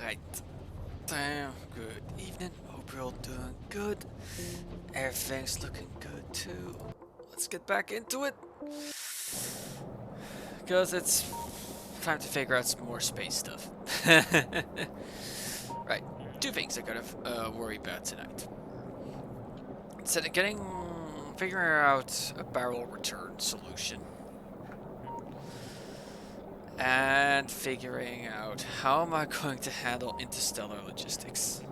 Alright. Damn, good evening. Hope you're all doing good. Everything's looking good too. Let's get back into it. Because it's time to figure out some more space stuff. Right. Two things I gotta worry about tonight. Instead of figuring out a barrel return solution. And figuring out how am I going to handle interstellar logistics.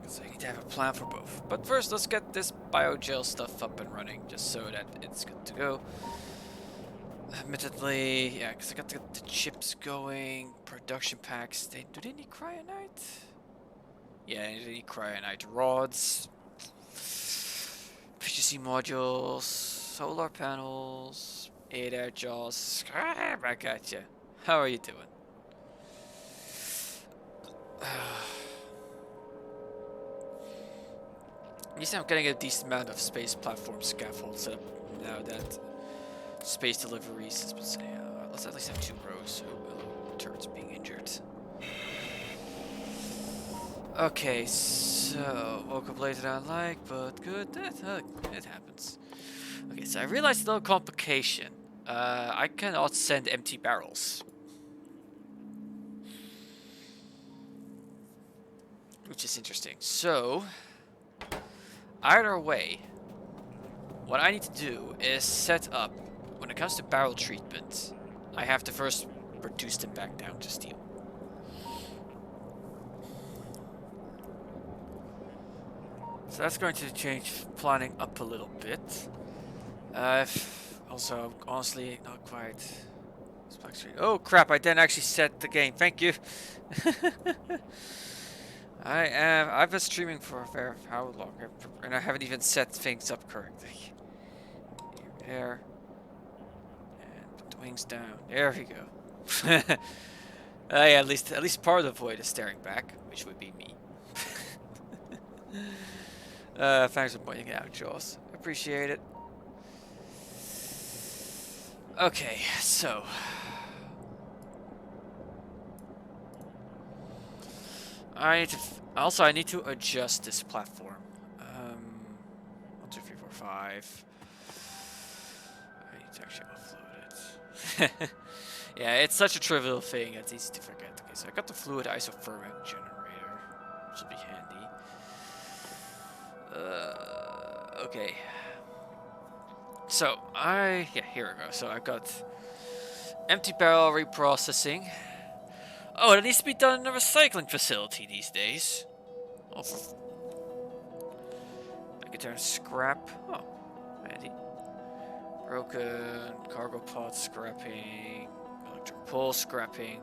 Because I need to have a plan for both. But first, let's get this biogel stuff up and running, just so that it's good to go. Admittedly, yeah, because I got to get the chips going, production packs. Do they need cryonite? Yeah, they need cryonite rods, efficiency modules, solar panels, air jaws. I got you. How are you doing? At least I'm getting a decent amount of space platform scaffolds set up now that space deliveries has been saying, let's at least have 2 rows so turrets being injured. Okay, so woke up later than I like, but good. It happens. Okay, so I realized a little complication. I cannot send empty barrels, which is interesting. So either way, what I need to do is set up. When it comes to barrel treatment, I have to first reduce them back down to steel. So that's going to change planning up a little bit. Also, honestly, not quite. Oh crap! I didn't actually set the game. Thank you. I've been streaming for how long, and I haven't even set things up correctly. There. And put the wings down. There we go. Yeah, at least part of the void is staring back, which would be me. Thanks for pointing it out, Jaws. Appreciate it. Okay, so I need to adjust this platform. 1, 2, 3, 4, 5. I need to actually offload it. Yeah, it's such a trivial thing, it's easy to forget. Okay, so I got the fluid isothermic generator, which will be handy. Okay. So, here we go. So I've got empty barrel reprocessing. Oh, it needs to be done in a recycling facility these days. Oh, I can turn scrap. Oh, handy. Broken cargo pod scrapping, electric pole scrapping.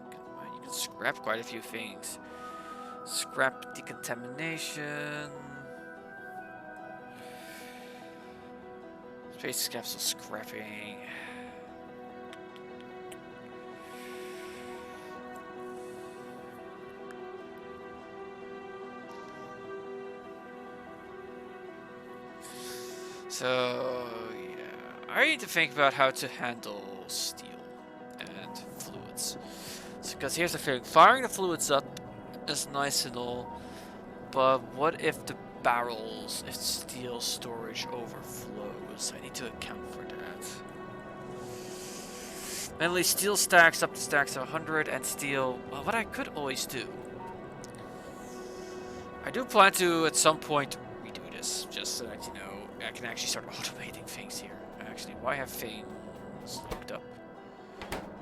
You can scrap quite a few things. Scrap decontamination. Space capsule scrapping. So, yeah, I need to think about how to handle steel and fluids. Because here's the thing, firing the fluids up is nice and all, but what if the barrels, if steel storage overflows? I need to account for that. Mainly steel stacks up to stacks of 100 and steel, well, what I could always do. I do plan to, at some point, redo this, just so that, you know, I can actually start automating things here. Actually, why have things looked up?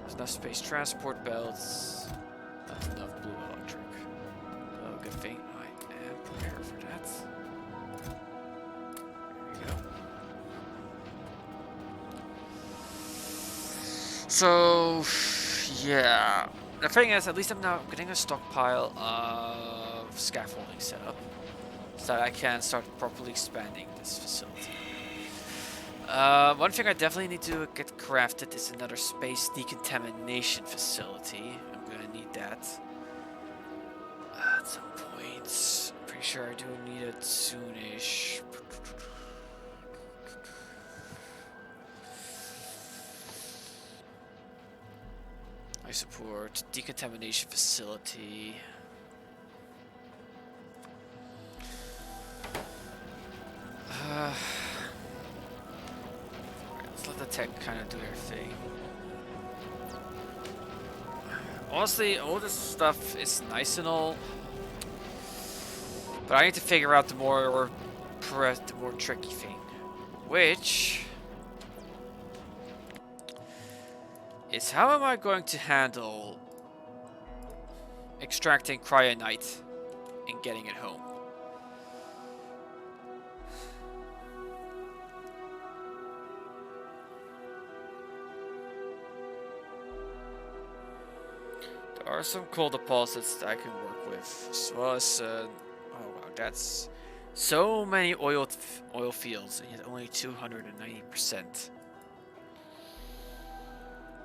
There's enough space transport belts, not enough blue electric. Oh, good thing I am prepared for that. There we go. So, yeah. The thing is, at least I'm now getting a stockpile of scaffolding set up, so that I can start properly expanding this facility. One thing I definitely need to get crafted is another space decontamination facility. I'm gonna need that at some point. Pretty sure I do need it soonish. I support decontamination facility. Let's let the tech kind of do their thing. Honestly, all this stuff is nice and all, but I need to figure out the more tricky thing, which is how am I going to handle extracting cryonite and getting it home? There are some coal deposits that I can work with, as well as oh wow, that's so many oil fields, and yet only 290%.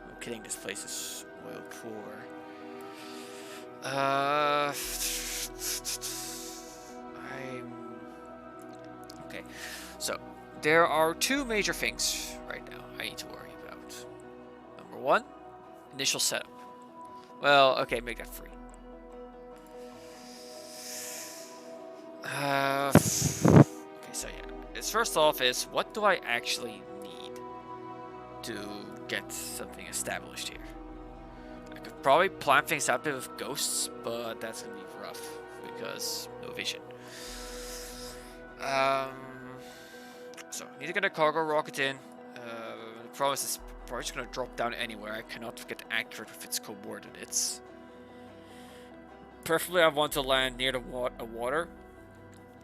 I'm kidding, this place is oil poor. Okay. So there are two major things right now I need to worry about. Number one, initial setup. Well, okay, make that free. Okay, so yeah. It's first off is what do I actually need to get something established here? I could probably plan things out a bit with ghosts, but that's gonna be rough because no vision. So I need to get a cargo rocket in. The problem is it's probably just gonna drop down anywhere. I cannot get accurate with its coordinates. Preferably, I want to land near the water.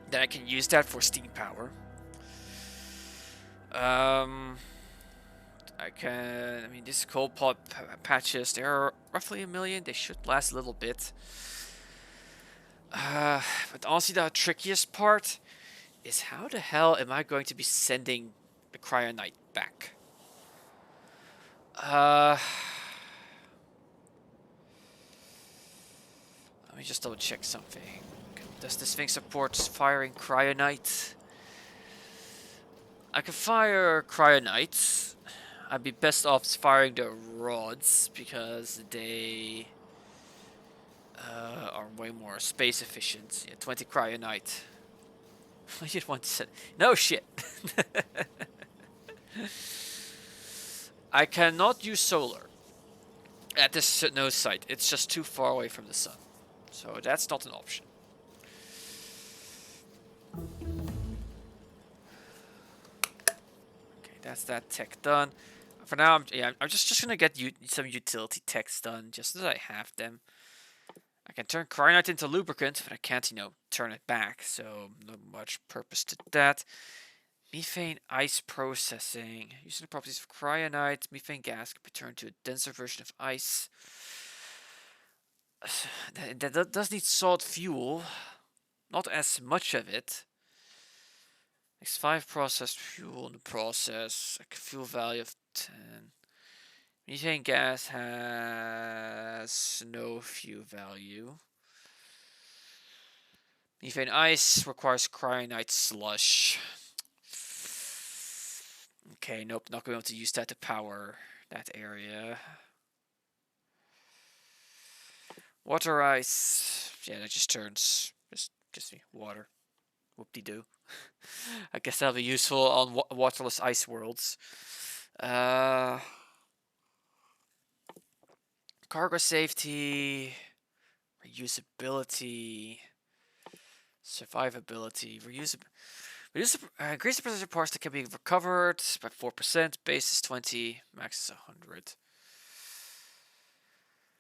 Then I can use that for steam power. I mean, these coal pot patches, they are roughly 1 million. They should last a little bit. But honestly, the trickiest part is how the hell am I going to be sending the cryonite back? Let me just double check something. Does this thing support firing cryonite? I can fire cryonite. I'd be best off firing the rods because they are way more space efficient. Yeah, 20 cryonite. I just want to say no shit. I cannot use solar at this nose site. It's just too far away from the sun, so that's not an option. Okay, that's that tech done. For now, I'm just gonna get some utility techs done, just so that I have them. I can turn cryonite into lubricant, but I can't, turn it back, so not much purpose to that. Methane ice processing. Using the properties of cryonite, methane gas can be turned to a denser version of ice. That does need salt fuel. Not as much of it. X5 processed fuel in the process. Like a fuel value of 10. Methane gas has no fuel value. Methane ice requires cryonite slush. Okay, nope, not going to be able to use that to power that area. Water ice. Yeah, that just turns just water. Whoop-de-doo. I guess that'll be useful on waterless ice worlds. Cargo safety, reusability, survivability, increase the percentage of parts that can be recovered by 4%. Base is 20, max is 100.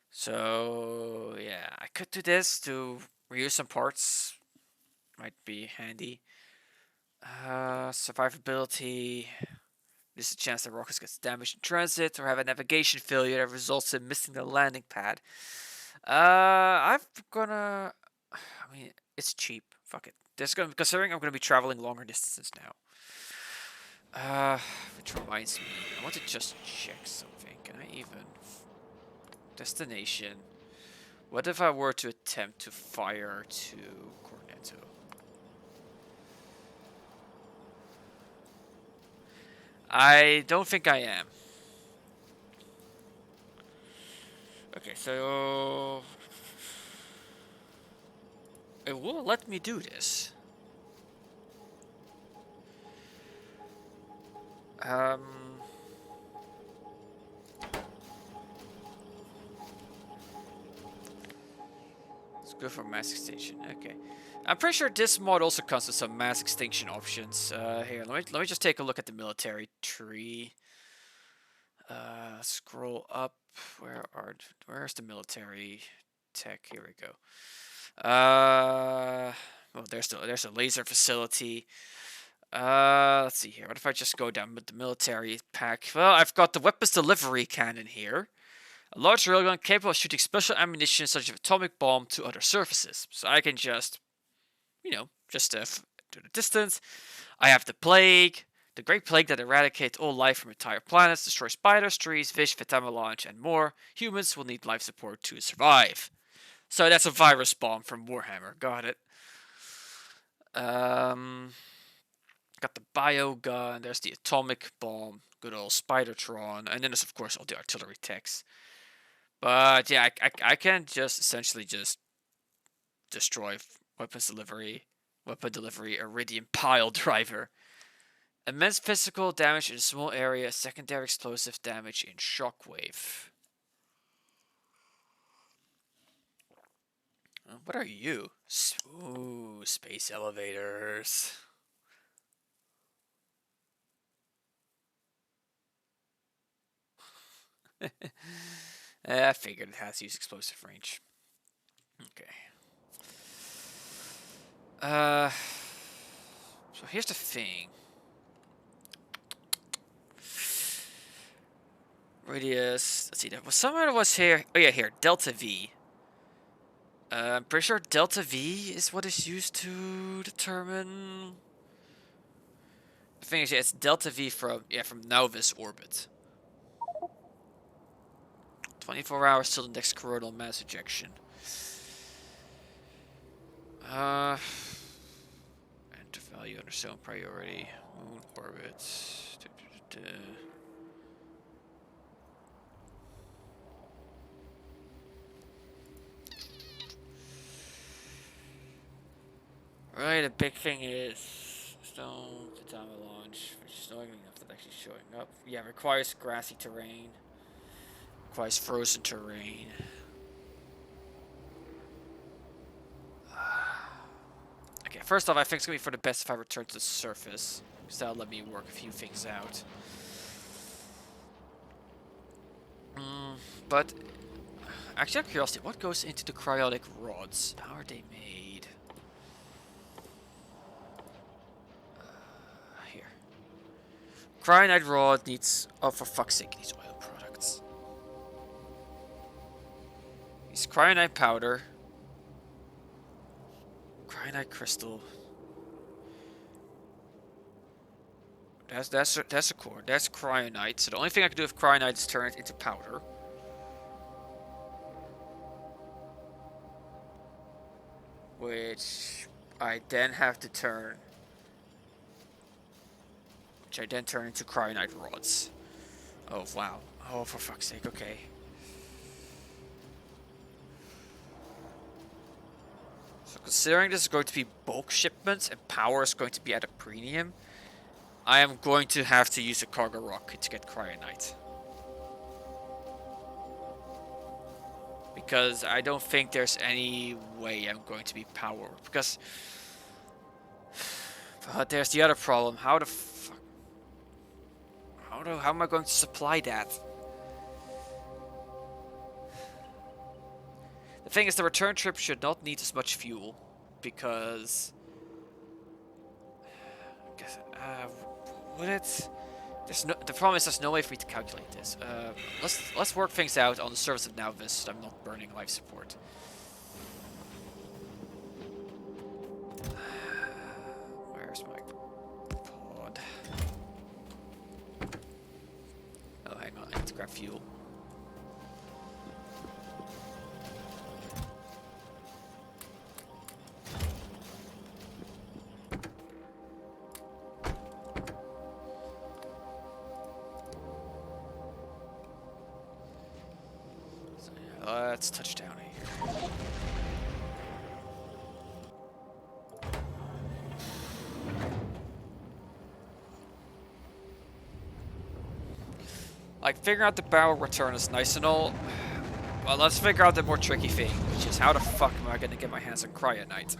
So yeah, I could do this to reuse some parts. Might be handy. Survivability. There's a chance the rocket gets damaged in transit or have a navigation failure that results in missing the landing pad. I mean, it's cheap. Fuck it. Considering I'm gonna be traveling longer distances now. Which reminds me, I want to just check something. Can I even destination? What if I were to attempt to fire to Cornetto? I don't think I am. Okay, so it will let me do this. Um, let's go for mass extinction. Okay, I'm pretty sure this mod also comes with some mass extinction options. Here, let me just take a look at the military tree. Scroll up. Where's the military tech? Here we go. Well, there's a laser facility. Let's see here. What if I just go down with the military pack? Well, I've got the weapons delivery cannon here. A large railgun capable of shooting special ammunition such as atomic bomb to other surfaces. So I can just, to the distance. I have the plague, the great plague that eradicates all life from entire planets, destroys spiders, trees, fish, meteorology, and more. Humans will need life support to survive. So that's a virus bomb from Warhammer. Got it. Got the bio gun. There's the atomic bomb. Good old Spidertron. And then there's of course all the artillery techs. But yeah, I can just essentially just destroy weapon delivery, iridium pile driver. Immense physical damage in a small area, secondary explosive damage in shockwave. What are you? Ooh, space elevators. I figured it has to use explosive range. Okay. So here's the thing. Radius. Let's see. There was somewhere that was here. Oh yeah, here. Delta V. I'm pretty sure Delta V is what is used to determine. The thing is, yeah, it's Delta V from Nauvis orbit. 24 hours till the next coronal mass ejection. Enter value under zone priority. Moon orbits. Right, the big thing is stone to time of launch, which is not enough that actually showing up. Yeah, requires grassy terrain. Requires frozen terrain. Okay, first off, I think it's gonna be for the best if I return to the surface, because that'll let me work a few things out. But actually, out of curiosity, what goes into the cryonic rods? How are they made? Here. Cryonite rod needs. Oh, for fuck's sake, these oil products. Needs cryonite powder. Cryonite crystal. That's a core. That's cryonite. So the only thing I can do with cryonite is turn it into powder. Which I then have to turn. Which I then turn into cryonite rods. Oh wow. Oh, for fuck's sake. Okay. So considering this is going to be bulk shipments and power is going to be at a premium, I am going to have to use a cargo rocket to get cryonite. Because I don't think there's any way I'm going to be powered. Because... But there's the other problem. How the fuck... How am I going to supply that? The thing is, the return trip should not need as much fuel. Because... would it? The problem is there's no way for me to calculate this. Let's work things out on the surface of Nauvis so I'm not burning life support. Where's my pod? Oh, hang on, I need to grab fuel. Let's touch down here. Like, figuring out the barrel return is nice and all. Well, let's figure out the more tricky thing, which is how the fuck am I gonna get my hands on Cryonite?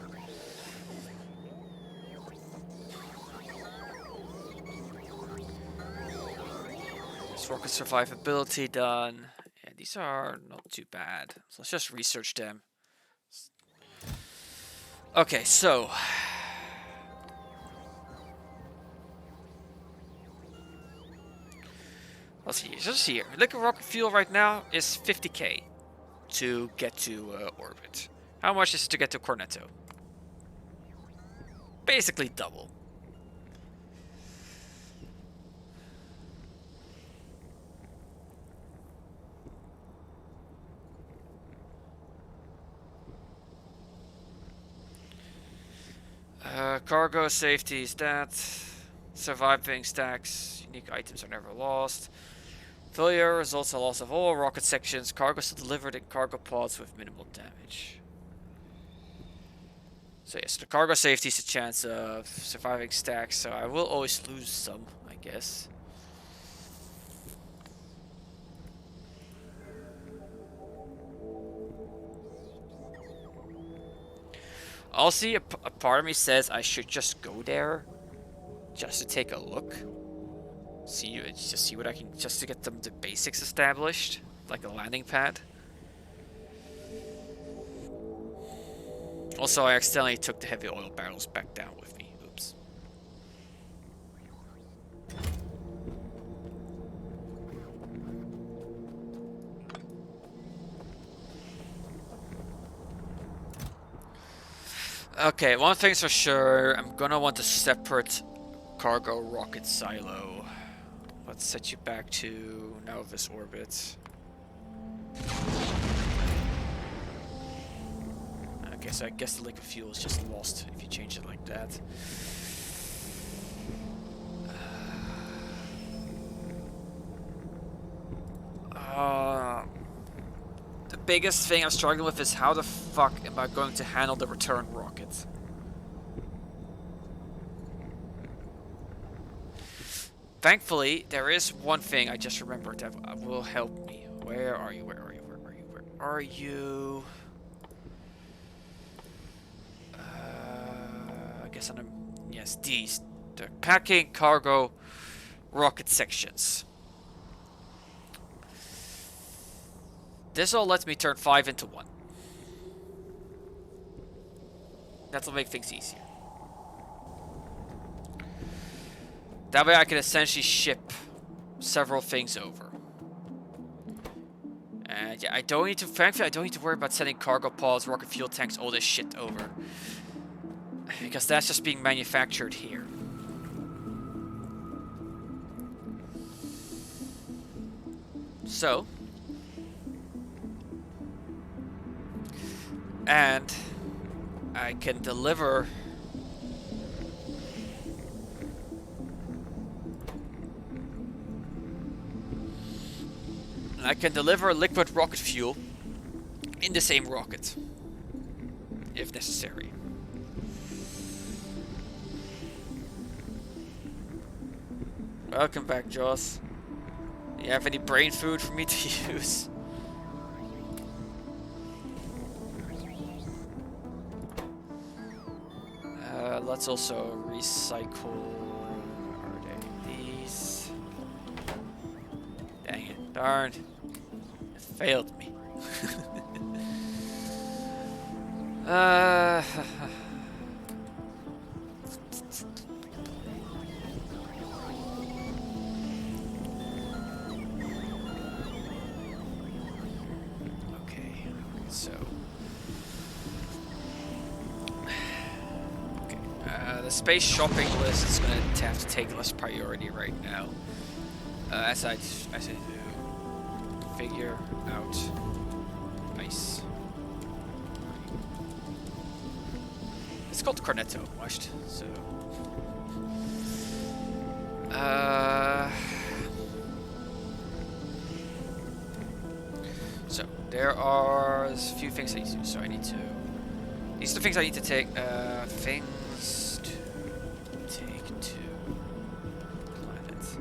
This rocket survivability done. Yeah, these are not too bad. So let's just research them. Okay, so let's see. Just here, liquid rocket fuel right now is 50k to get to orbit. How much is it to get to Cornetto? Basically double. Cargo safety is that. Surviving stacks. Unique items are never lost. Failure results in loss of all rocket sections. Cargo still delivered in cargo pods with minimal damage. So yes, the cargo safety is a chance of surviving stacks, so I will always lose some, I guess. Also, a part of me says I should just go there, just to take a look. Just see what I can, just to get the basics established, like a landing pad. Also, I accidentally took the heavy oil barrels back down with me. Oops. Okay, one thing's for sure, I'm gonna want a separate cargo rocket silo. Let's set you back to Novus orbit. Okay, so I guess the liquid fuel is just lost if you change it like that. The biggest thing I'm struggling with is how the fuck am I going to handle the return rocket? Thankfully, there is one thing I just remembered that will help me. Where are you? Where are you? Where are you? Where are you? I guess on the... Yes, these. The packing, cargo, rocket sections. This all lets me turn 5 into 1. That'll make things easier. That way I can essentially ship several things over. And yeah, I don't need to, frankly, I don't need to worry about sending cargo pods, rocket fuel tanks, all this shit over. Because that's just being manufactured here. So. And I can deliver liquid rocket fuel in the same rocket, if necessary. Welcome back, Joss. Do you have any brain food for me to use? Let's also recycle. Are they these? Dang it. Darn. It failed me. Okay, so. The space shopping list is going to have to take less priority right now. As I do figure out. Nice. It's called Cornetto, watched. So. So there are a few things I need to do. So I need to. These are the things I need to take. Things to take to planet.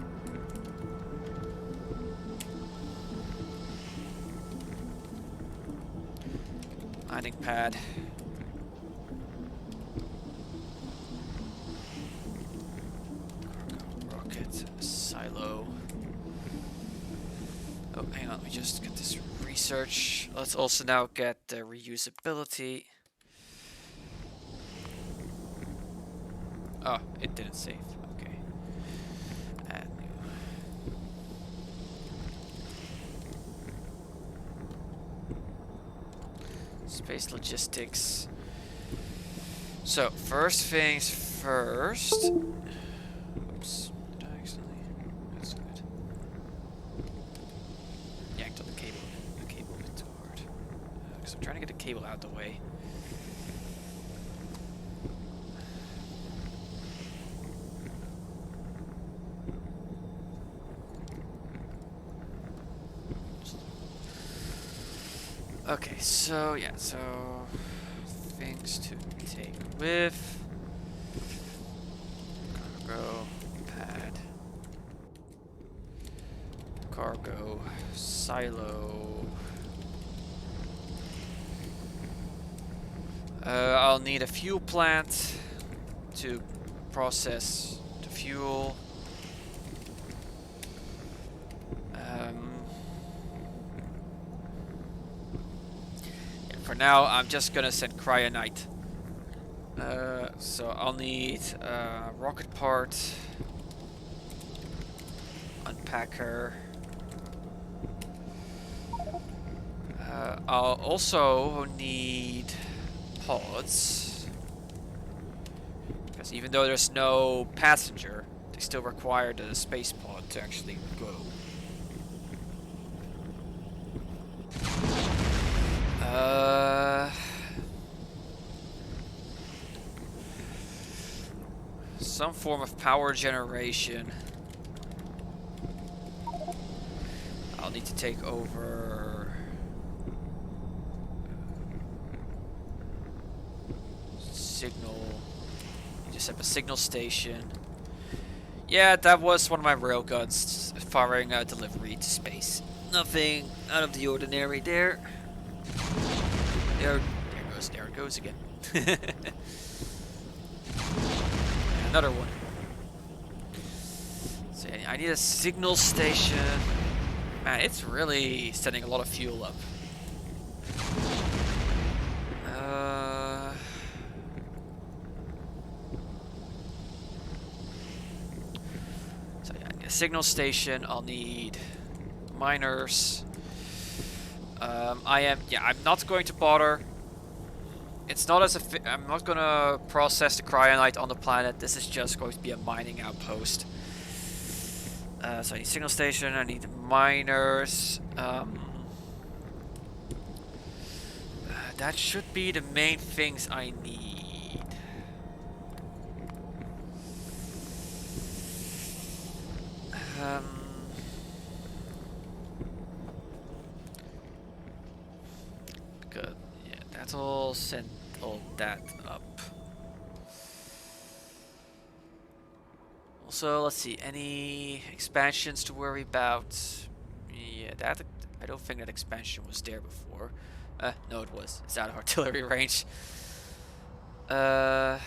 Landing pad. Cargo rocket silo. Oh, hang on. Let me just get this research. Let's also now get the reusability. Oh, it didn't save. Okay. Add new. Space logistics. So, first things first. Oops. Did I accidentally? That's good. Yanked on the cable. The cable a bit too hard. Because I'm trying to get the cable out of the way. Okay, so yeah, so things to take with cargo pad, cargo silo. I'll need a fuel plant to process the fuel. For now, I'm just gonna send cryonite. So I'll need rocket part, unpacker. I'll also need pods, because even though there's no passenger, they still require the space pod to actually go. Some form of power generation. I'll need to take over signal. You just have a signal station. Yeah, that was one of my railguns firing a delivery to space. Nothing out of the ordinary there. There it goes again. Another one. So I need a signal station. Man, it's really sending a lot of fuel up. So yeah, I need a signal station. I'll need miners. I'm not going to bother. It's not as if I'm not gonna process the cryonite on the planet. This is just going to be a mining outpost. So I need signal station. I need miners. That should be the main things I need. Good. Yeah, that's all sent all that up. Also, let's see, any expansions to worry about? Yeah, that I don't think that expansion was there before. No, it was. It's out of artillery range. Also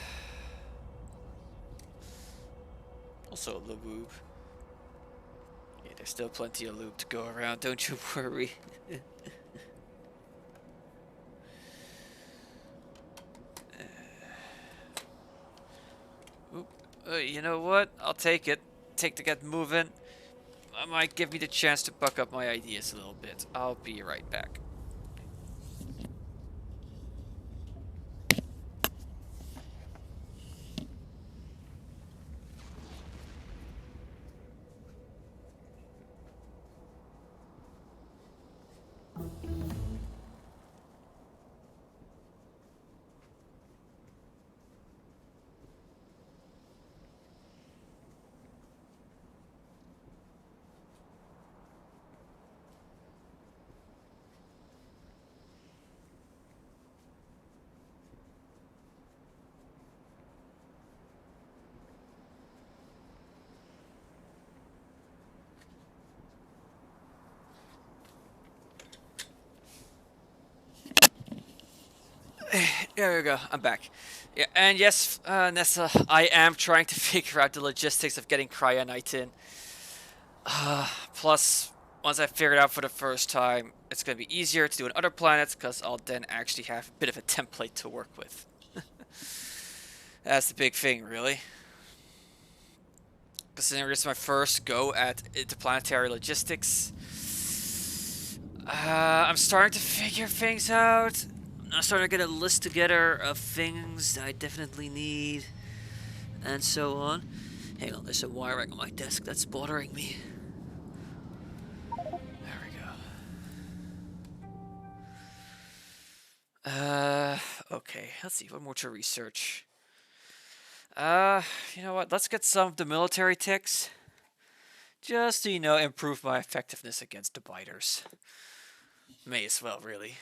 lube. Yeah, there's still plenty of lube to go around. Don't you worry. You know what? I'll take it. Take to get moving. That might give me the chance to buck up my ideas a little bit. I'll be right back. There we go. I'm back. Yeah, and yes, Nessa, I am trying to figure out the logistics of getting cryonite in. Plus, once I figure it out for the first time, it's going to be easier to do on other planets because I'll then actually have a bit of a template to work with. That's the big thing, really. Considering this is my first go at interplanetary logistics, I'm starting to figure things out. I'm starting to get a list together of things that I definitely need, and so on. Hang on, there's some wiring on my desk that's bothering me. There we go. Okay, let's see, what more to research? You know what, let's get some of the military ticks. Just to, improve my effectiveness against the biters. May as well, really.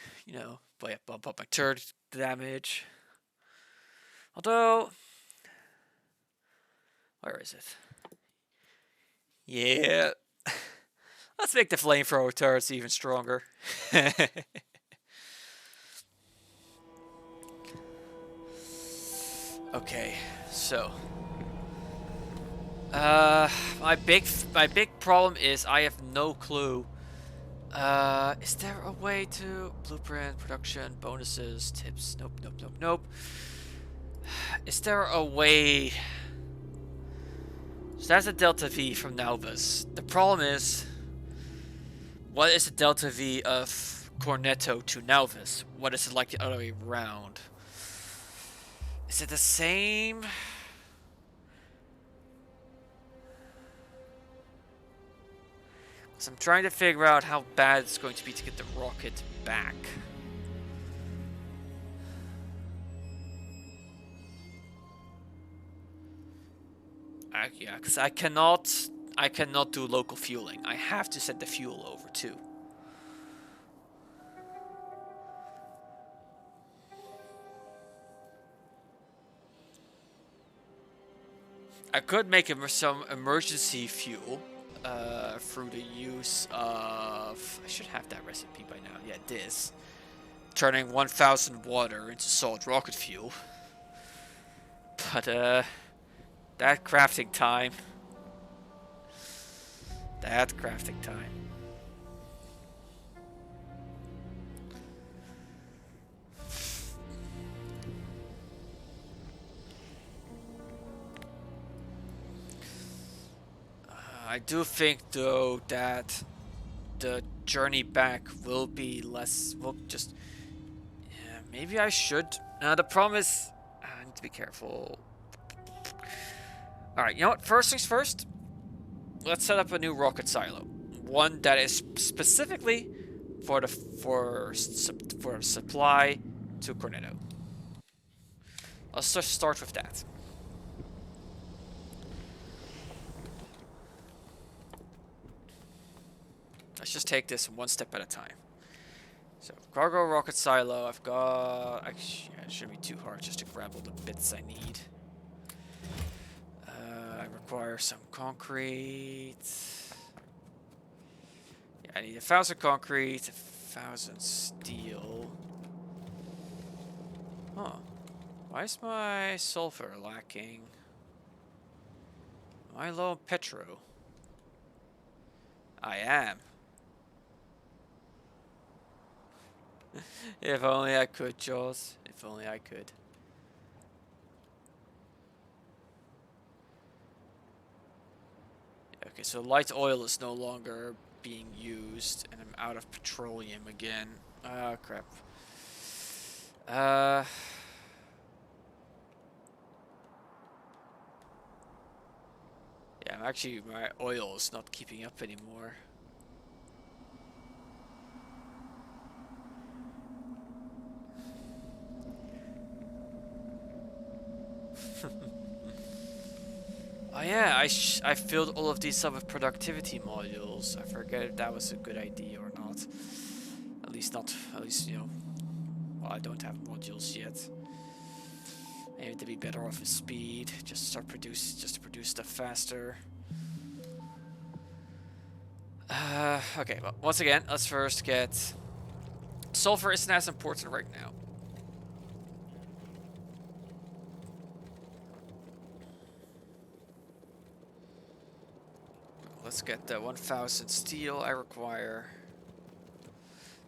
Bump up my turret damage. Although, where is it? Yeah. Let's make the flamethrower turrets even stronger. Okay, so my big problem is I have no clue. Is there a way to blueprint, production, bonuses, tips? Nope, nope, nope, nope. Is there a way? So that's a delta V from Nauvis. The problem is, what is the delta V of Cornetto to Nauvis? What is it like the other way around? Is it the same? So I'm trying to figure out how bad it's going to be to get the rocket back. Yeah, because I cannot do local fueling. I have to send the fuel over too. I could make some emergency fuel through the use of... I should have that recipe by now. Yeah, this. Turning 1,000 water into solid rocket fuel. But, that crafting time. That crafting time. I do think, though, that the journey back will be less... Well, just... Yeah, maybe I should. The problem is... I need to be careful. Alright, you know what? First things first. Let's set up a new rocket silo. One that is specifically for supply to Cornetto. Let's just start with that. Let's just take this one step at a time. So, cargo rocket silo, I've got... Actually, yeah, it shouldn't be too hard just to grab all the bits I need. I require some concrete. Yeah, I need 1,000 concrete, 1,000 steel. Huh. Why is my sulfur lacking? Am I low on petro? I am. If only I could, Jaws. If only I could. Okay, so light oil is no longer being used, and I'm out of petroleum again. Ah, crap. Yeah, actually, my oil is not keeping up anymore. Oh yeah, I filled all of these up with productivity modules. I forget if that was a good idea or not. At least, well, I don't have modules yet. Maybe to be better off with speed. Just to produce stuff faster. Okay, well, once again, let's first get... Sulfur isn't as important right now. let's get the 1,000 steel I require.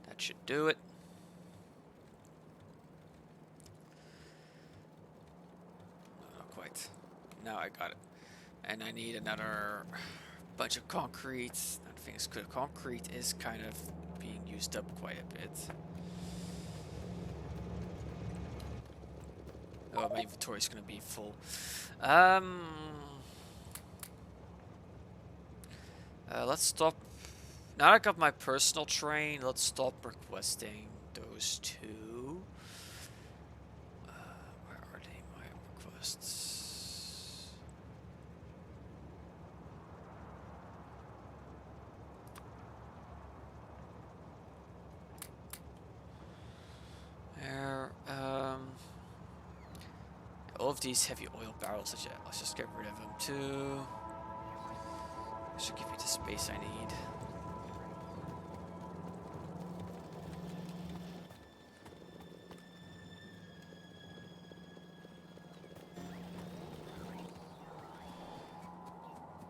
That should do it. No, not quite. Now I got it. And I need another bunch of concrete. That thing is good. Concrete is kind of being used up quite a bit. Oh, my inventory is going to be full. Let's stop. Now I got my personal train. Let's stop requesting those two. Where are they? My requests. There. All of these heavy oil barrels. Let's just get rid of them too. Should give me the space I need.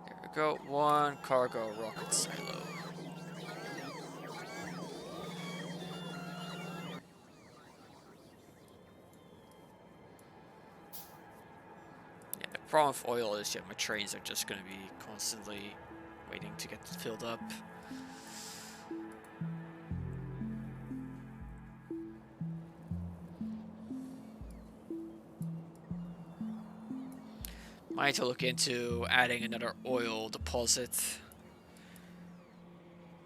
There we go. One cargo rocket silo. Yeah, the problem with oil is my trains are just going to be constantly waiting to get filled up. Might need to look into adding another oil deposit.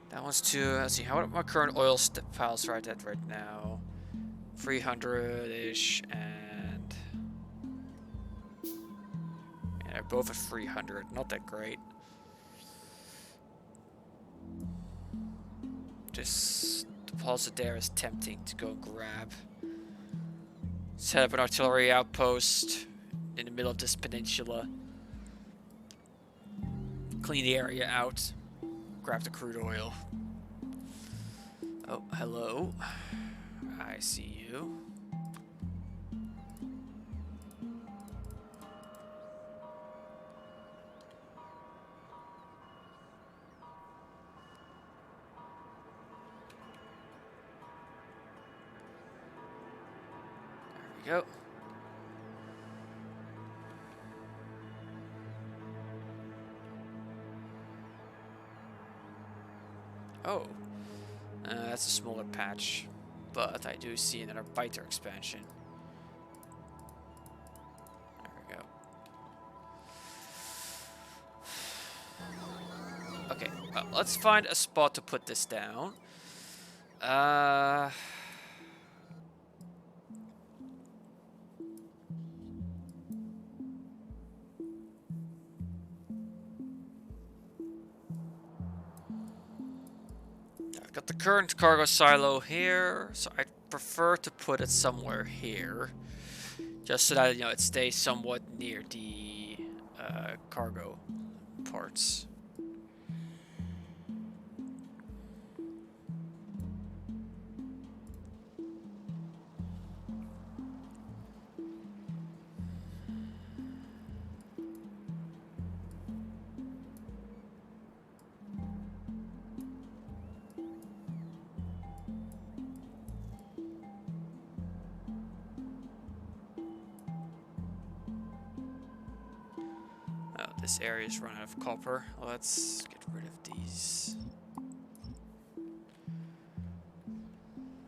That one's too. Let's see, how are my current oil files right at right now? 300-ish, and they're both at 300. Not that great. This deposit there is tempting to go grab. Set up an artillery outpost in the middle of this peninsula. Clean the area out. Grab the crude oil. Oh, hello. I see you. There we go. Oh, that's a smaller patch, but I do see another biter expansion. There we go. Okay, well, let's find a spot to put this down. Got the current cargo silo here, so I'd prefer to put it somewhere here, just so that it stays somewhat near the cargo parts. This area's run out of copper. Let's get rid of these.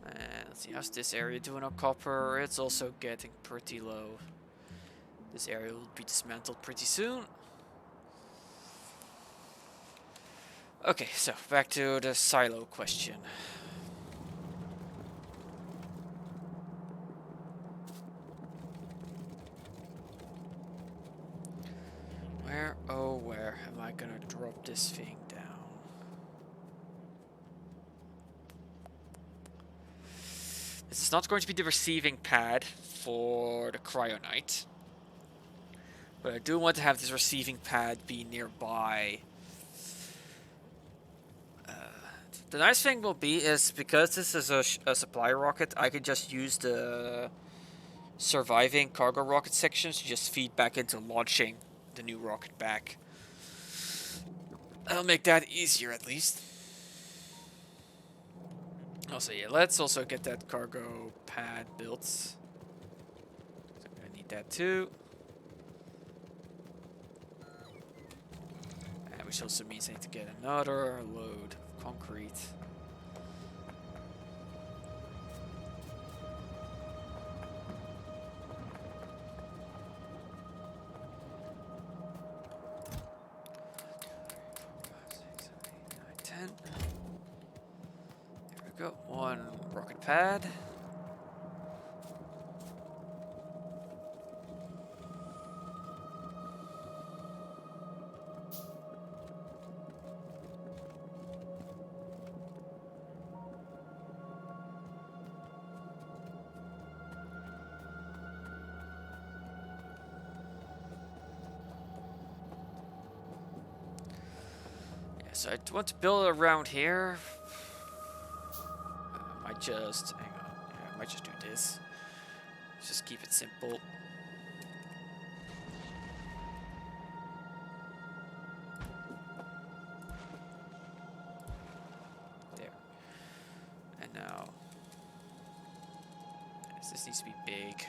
And let's see, how's this area doing on copper? It's also getting pretty low. This area will be dismantled pretty soon. Okay, so back to the silo question. Where am I gonna drop this thing down? This is not going to be the receiving pad for the cryonite, but I do want to have this receiving pad be nearby. The nice thing will be is because this is a supply rocket, I could just use the surviving cargo rocket sections to just feed back into launching the new rocket back. That'll make that easier at least. Also, yeah, let's also get that cargo pad built. So I'm gonna need that too. And which also means I need to get another load of concrete. There we go. One rocket pad. So I want to build around here. I might just hang on. Yeah, I might just do this. Just keep it simple. There. And now, this needs to be big.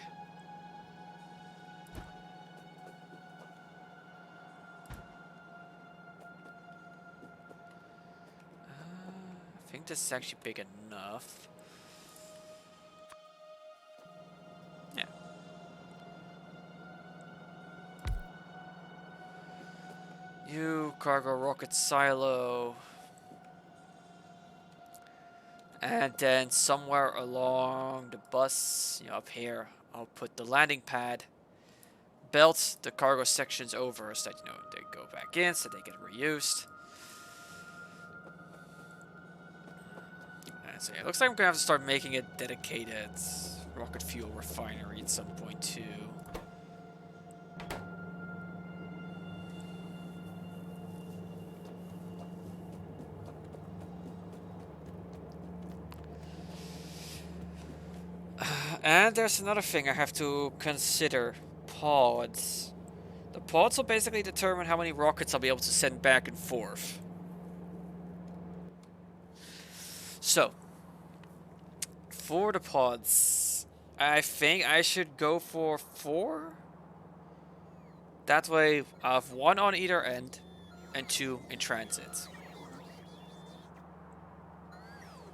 I think this is actually big enough. Yeah. New cargo rocket silo. And then somewhere along the bus, up here, I'll put the landing pad. Belt the cargo sections over so that, they go back in, so they get reused. So yeah, it looks like I'm gonna have to start making a dedicated rocket fuel refinery at some point too. And there's another thing I have to consider. Pods. The pods will basically determine how many rockets I'll be able to send back and forth. So, for the pods, I think I should go for 4. That way, I have 1 on either end and 2 in transit.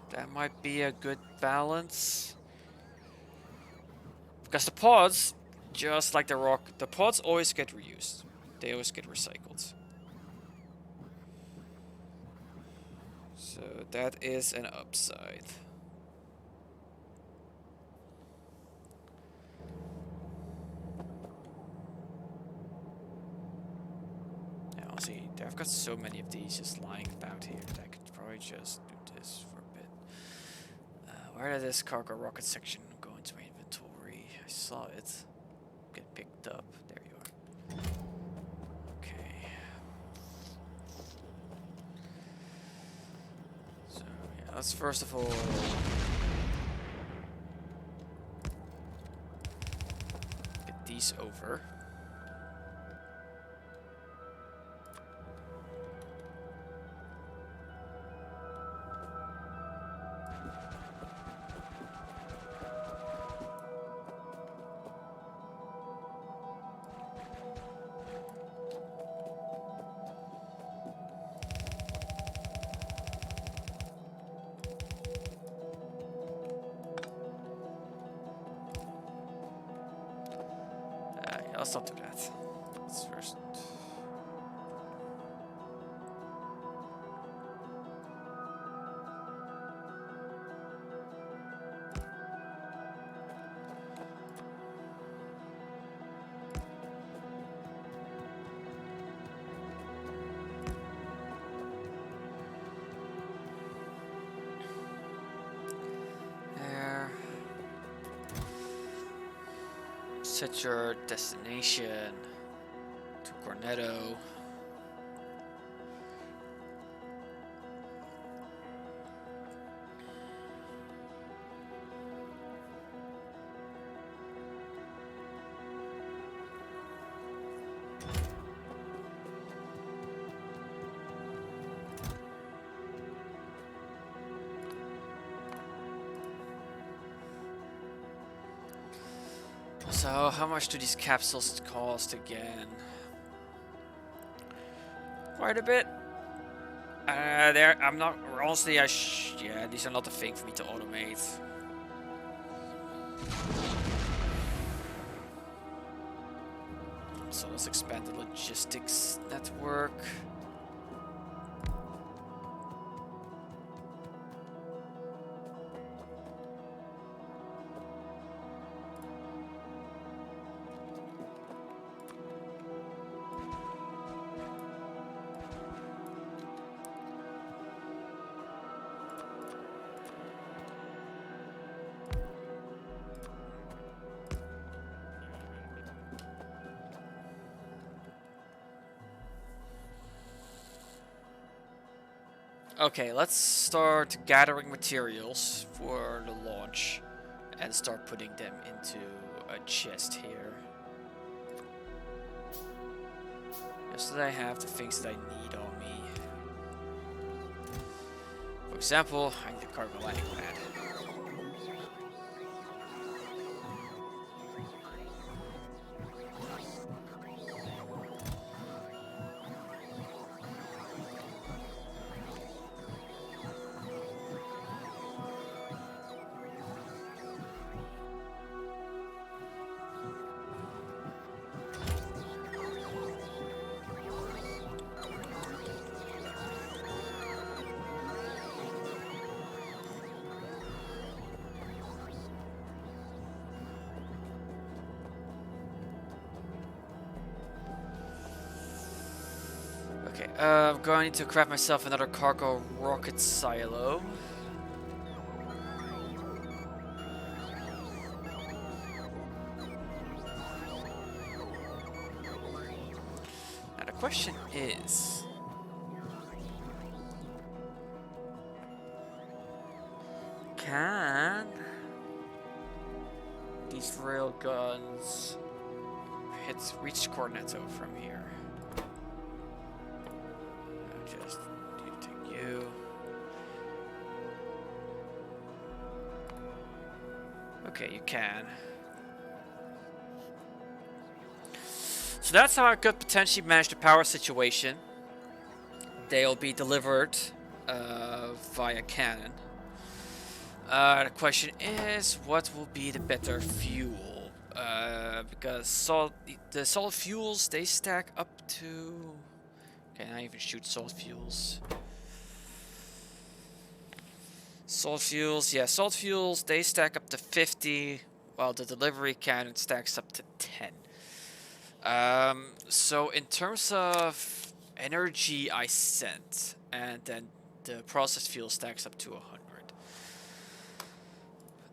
That might be a good balance. Because the pods, just like the rock, the pods always get reused. They always get recycled. So that is an upside. Yeah, honestly, I've got so many of these just lying about here that I could probably just do this for a bit. Where did this cargo rocket section go into my inventory? I saw it get picked up. There you are. Okay. So yeah, let's first of all get these over. Yeah, let's not do that. Let's first. There. Set your destination to Cornetto. So how much do these capsules cost again? Quite a bit. There, I'm not, honestly, yeah, these are not the thing for me to automate. So let's expand the logistics network. Okay, let's start gathering materials for the launch and start putting them into a chest here. Just so that I have the things that I need on me. For example, I need a cargo landing pad. Okay, I'm going to craft myself another cargo rocket silo. Now the question is, can these rail guns reach Cornetto from here? Just take you. Okay, you can. So that's how I could potentially manage the power situation. They'll be delivered via cannon. The question is, what will be the better fuel? Because the solid fuels, they stack up to... Can I even shoot solid fuels? Solid fuels, yeah, solid fuels, they stack up to 50, while the delivery cannon stacks up to 10. So in terms of energy I sent, and then the processed fuel stacks up to 100.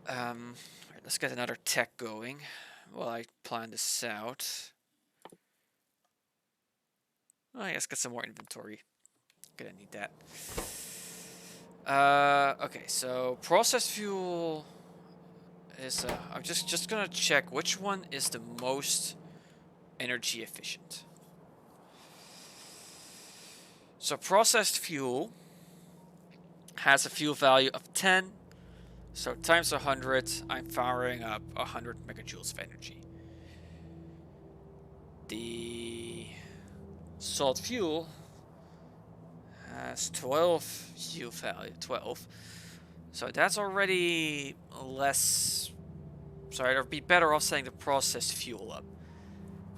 Right, let's get another tech going while I plan this out. Oh, I guess get some more inventory. Gonna need that. Okay, so processed fuel is. I'm just gonna check which one is the most energy efficient. So processed fuel has a fuel value of 10. So times 100, I'm firing up 100 megajoules of energy. The solid fuel has 12 fuel value, 12. So that's already less. Sorry, I'd be better off setting the processed fuel up.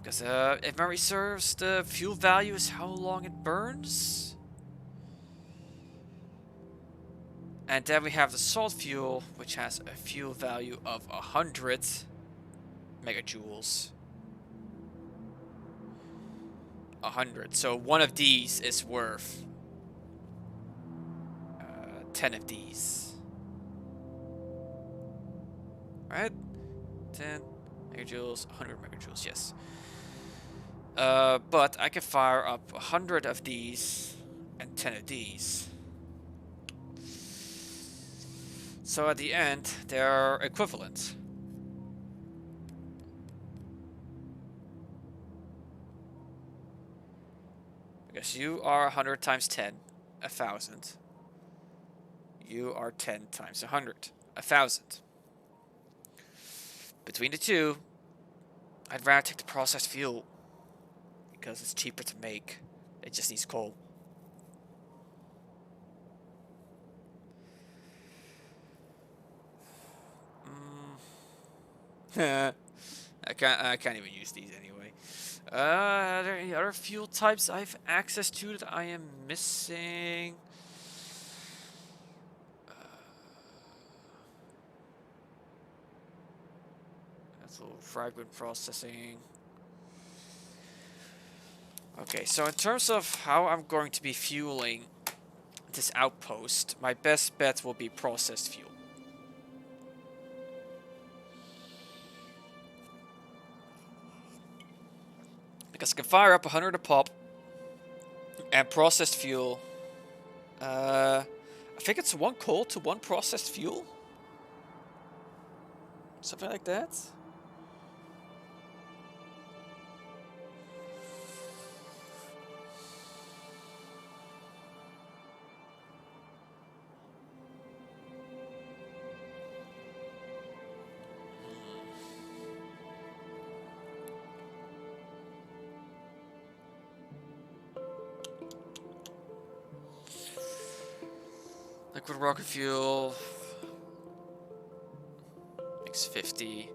Because if memory serves, the fuel value is how long it burns. And then we have the salt fuel, which has a fuel value of 100 megajoules. 100. So one of these is worth 10 of these. Right? 10 megajoules, 100 megajoules, yes. But I can fire up 100 of these and 10 of these. So at the end, they're equivalent. Because you are 100 times 10, 1,000. You are 10 times 100, 1,000. Between the two, I'd rather take the processed fuel because it's cheaper to make. It just needs coal. I can't even use these anyway. Are there any other fuel types I have access to that I am missing? That's a little fragment processing. Okay, so in terms of how I'm going to be fueling this outpost, my best bet will be processed fuel. Because I can fire up 100 a pop, and processed fuel. I think it's 1 coal to 1 processed fuel. Something like that. Liquid rocket fuel makes 50.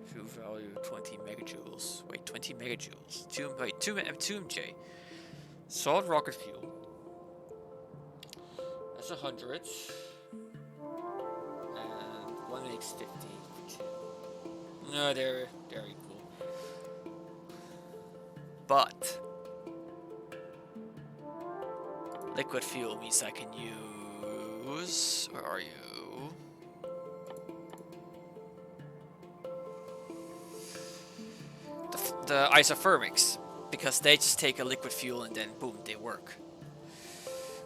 Fuel value 20 megajoules. Wait, 20 megajoules. 2 MJ. Solid rocket fuel. That's 100. And 1 makes 50. 2. No, they're equal. But liquid fuel means I can use. Where are you? The isothermics, because they just take a liquid fuel and then boom, they work.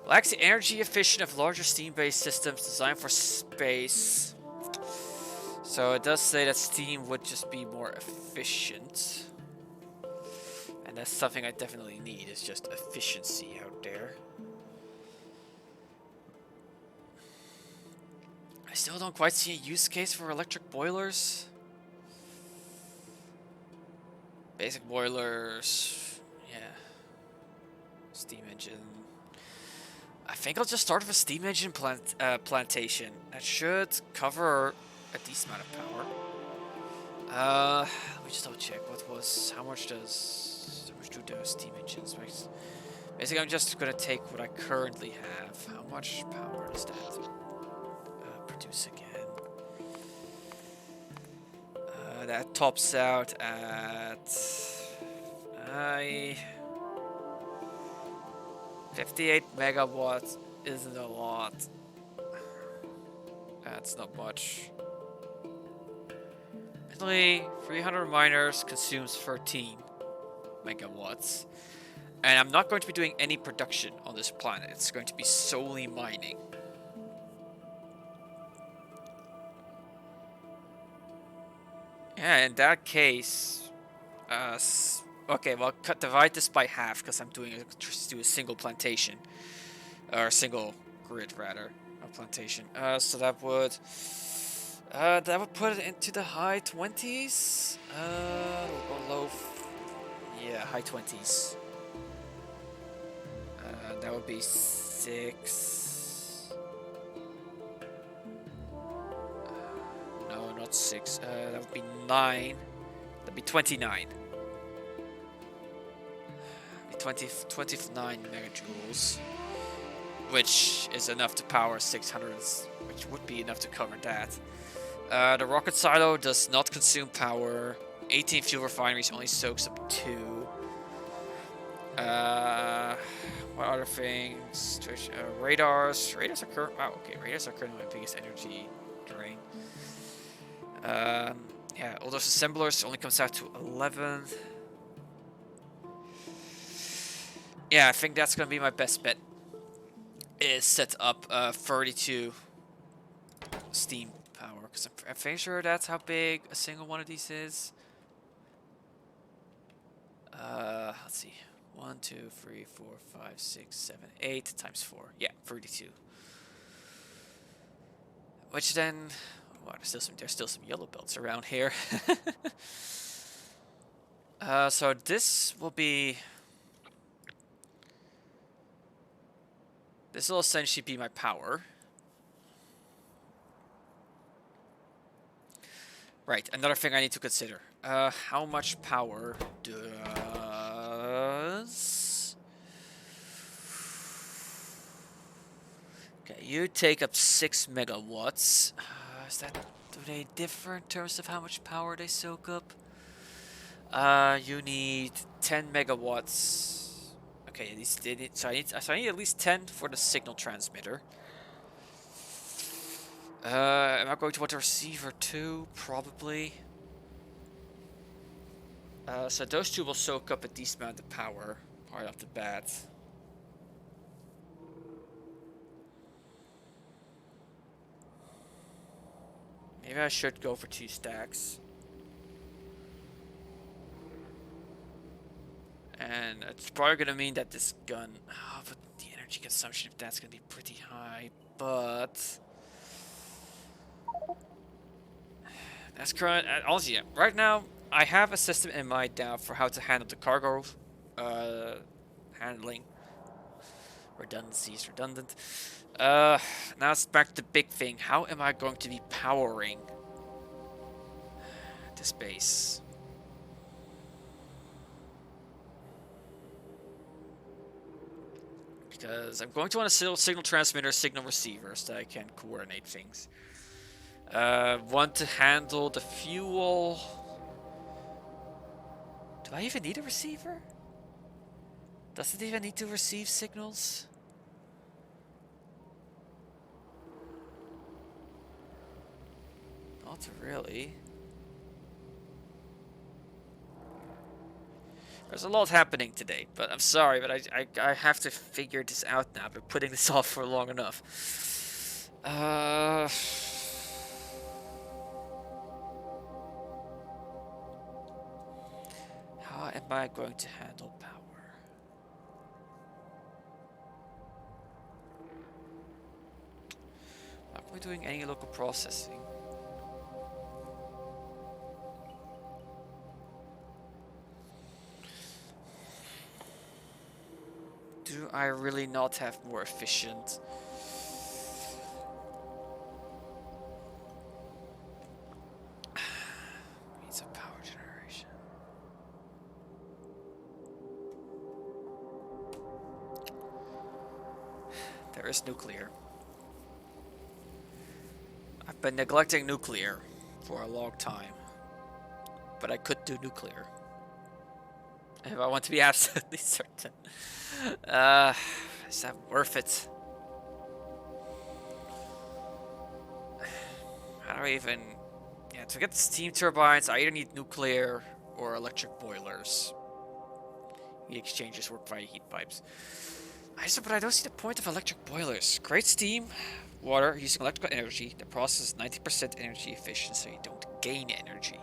Lacks the energy efficient of larger steam-based systems designed for space. So it does say that steam would just be more efficient. And that's something I definitely need, is just efficiency out there. I still don't quite see a use case for electric boilers. Basic boilers, yeah. Steam engine. I think I'll just start with a steam engine plantation. That should cover a decent amount of power. Let me just double check. How much do those steam engines make? Basically, I'm just gonna take what I currently have. How much power does that produce again? That tops out at 58 megawatts isn't a lot. That's not much. Actually, 300 miners consumes 13 megawatts. And I'm not going to be doing any production on this planet. It's going to be solely mining. Yeah, in that case, okay, well, divide this by half because I'm doing do a single plantation, or a single grid rather, a plantation. So that would put it into the high 20s, yeah, high 20s. That would be 6. No, not 6. That would be 9. That'd be 29. 29 megajoules, which is enough to power 600, which would be enough to cover that. The rocket silo does not consume power. 18 fuel refineries only soaks up 2. What other things? Radars. Radars are currently my biggest energy drain. Yeah, all those assemblers only comes out to 11. Yeah, I think that's gonna be my best bet. Is set up 32 steam power, because I'm pretty sure that's how big a single one of these is. Let's see. 1, 2, 3, 4, 5, 6, 7, 8 times 4. Yeah, 32. Which then, well, there's still some yellow belts around here. So this will be... This will essentially be my power. Right, another thing I need to consider. How much power does... Okay, you take up 6 megawatts. Is that... Do they differ in terms of how much power they soak up? You need 10 megawatts. Okay, so I need at least 10 for the signal transmitter. Am I going to want a receiver too? Probably. So those two will soak up a decent amount of power right off the bat. Maybe I should go for 2 stacks. And it's probably going to mean that this gun... Oh, but the energy consumption of that's going to be pretty high. But... That's current... Also, yeah, right now, I have a system in mind now for how to handle the cargo handling. Redundancies, redundant. Now it's back to the big thing. How am I going to be powering this base? Because I'm going to want a signal transmitter, signal receiver, so that I can coordinate things. Want to handle the fuel. Do I even need a receiver? Does it even need to receive signals? Not really. There's a lot happening today, but I'm sorry, but I have to figure this out now. I've been putting this off for long enough. How am I going to handle power? Not we doing any local processing. Do I really not have more efficient? Means of power generation. There is nuclear. I've been neglecting nuclear for a long time, but I could do nuclear if I want to be absolutely certain. Is that worth it? How do I even... Yeah, to get steam turbines, I either need nuclear or electric boilers. Heat exchangers work via heat pipes. But I don't see the point of electric boilers. Create steam, water, using electrical energy. The process is 90% energy efficient, so you don't gain energy.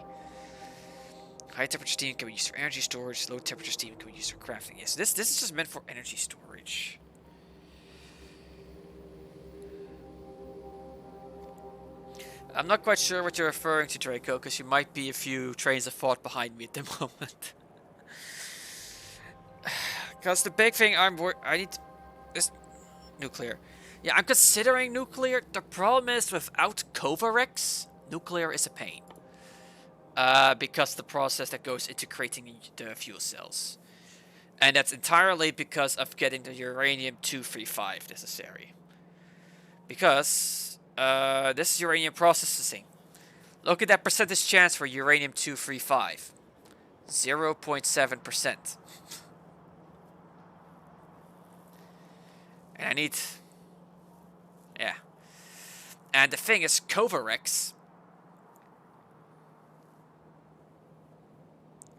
High temperature steam can be used for energy storage. Low temperature steam can be used for crafting. Yes, this is just meant for energy storage. I'm not quite sure what you're referring to, Draco, because you might be a few trains of thought behind me at the moment. Because the big thing I need is nuclear. Yeah, I'm considering nuclear. The problem is without Kovarex, nuclear is a pain. Because the process that goes into creating the fuel cells. And that's entirely because of getting the uranium-235 necessary. Because this is uranium processing. Look at that percentage chance for uranium-235. 0.7%. And I need... Yeah. And the thing is, Kovarex...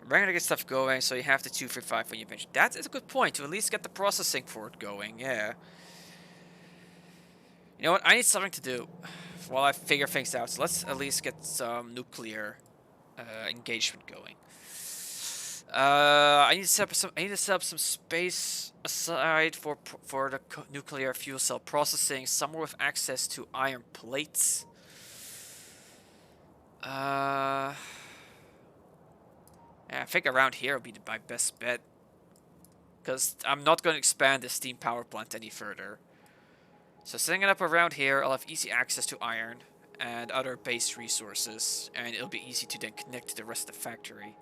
We're gonna get stuff going, so you have the 235 when you mention. That is a good point, to at least get the processing for it going, yeah. You know what, I need something to do while I figure things out, so let's at least get some nuclear engagement going. I need to set up some space aside for the nuclear fuel cell processing, somewhere with access to iron plates. Yeah, I think around here will be my best bet. Because I'm not going to expand the steam power plant any further. So setting it up around here, I'll have easy access to iron and other base resources. And it'll be easy to then connect to the rest of the factory.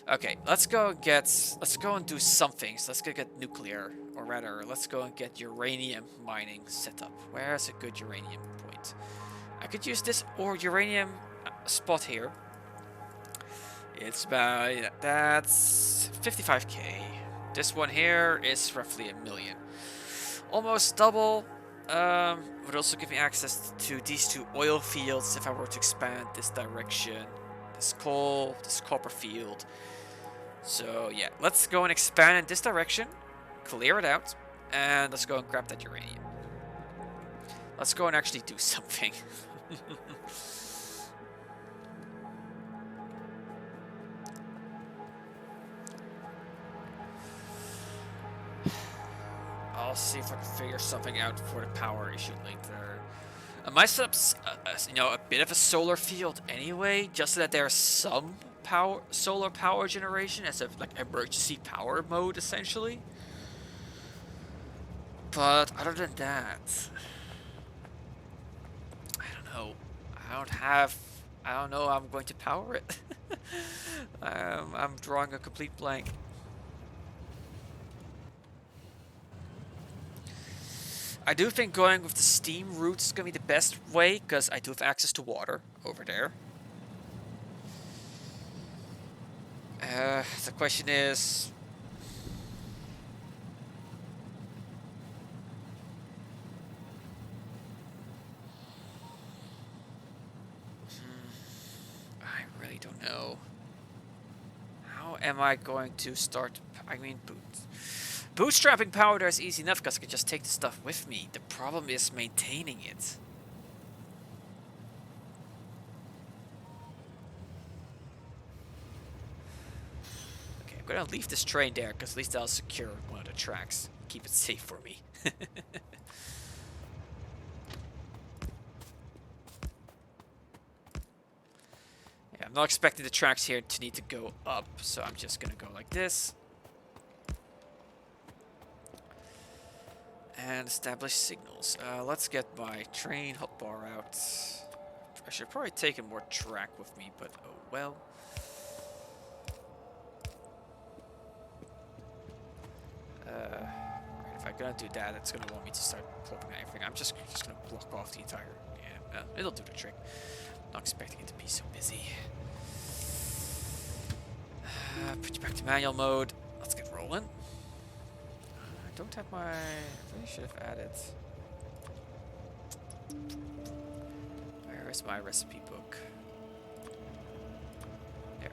Okay, let's go and do something. So let's go get nuclear. Or rather, let's go and get uranium mining set up. Where's a good uranium point? I could use this or uranium spot here. It's about, that's 55k. This one here is roughly 1 million. Almost double. Would also give me access to these 2 oil fields if I were to expand this direction. This coal, this copper field. So yeah, let's go and expand in this direction. Clear it out. And let's go and grab that uranium. Let's go and actually do something. I'll see if I can figure something out for the power issue later. I might set up, a bit of a solar field anyway, just so that there's some solar power generation as a like emergency power mode essentially. But other than that, I don't know. I don't know how I'm going to power it. I'm drawing a complete blank. I do think going with the steam route is going to be the best way, because I do have access to water over there. The question is... I really don't know. How am I going to start... I mean, bootstrapping power there is easy enough because I can just take the stuff with me. The problem is maintaining it. Okay, I'm gonna leave this train there because at least I'll secure one of the tracks. Keep it safe for me. Yeah, I'm not expecting the tracks here to need to go up, so I'm just gonna go like this. And establish signals. Let's get my train hotbar out. I should probably take more track with me, but oh well. If I'm gonna do that, it's gonna want me to start plopping everything. I'm just gonna block off the entire. Yeah, it'll do the trick. Not expecting it to be so busy. Put you back to manual mode. Let's get rolling. I don't have my... I really should have added... Where is my recipe book? There.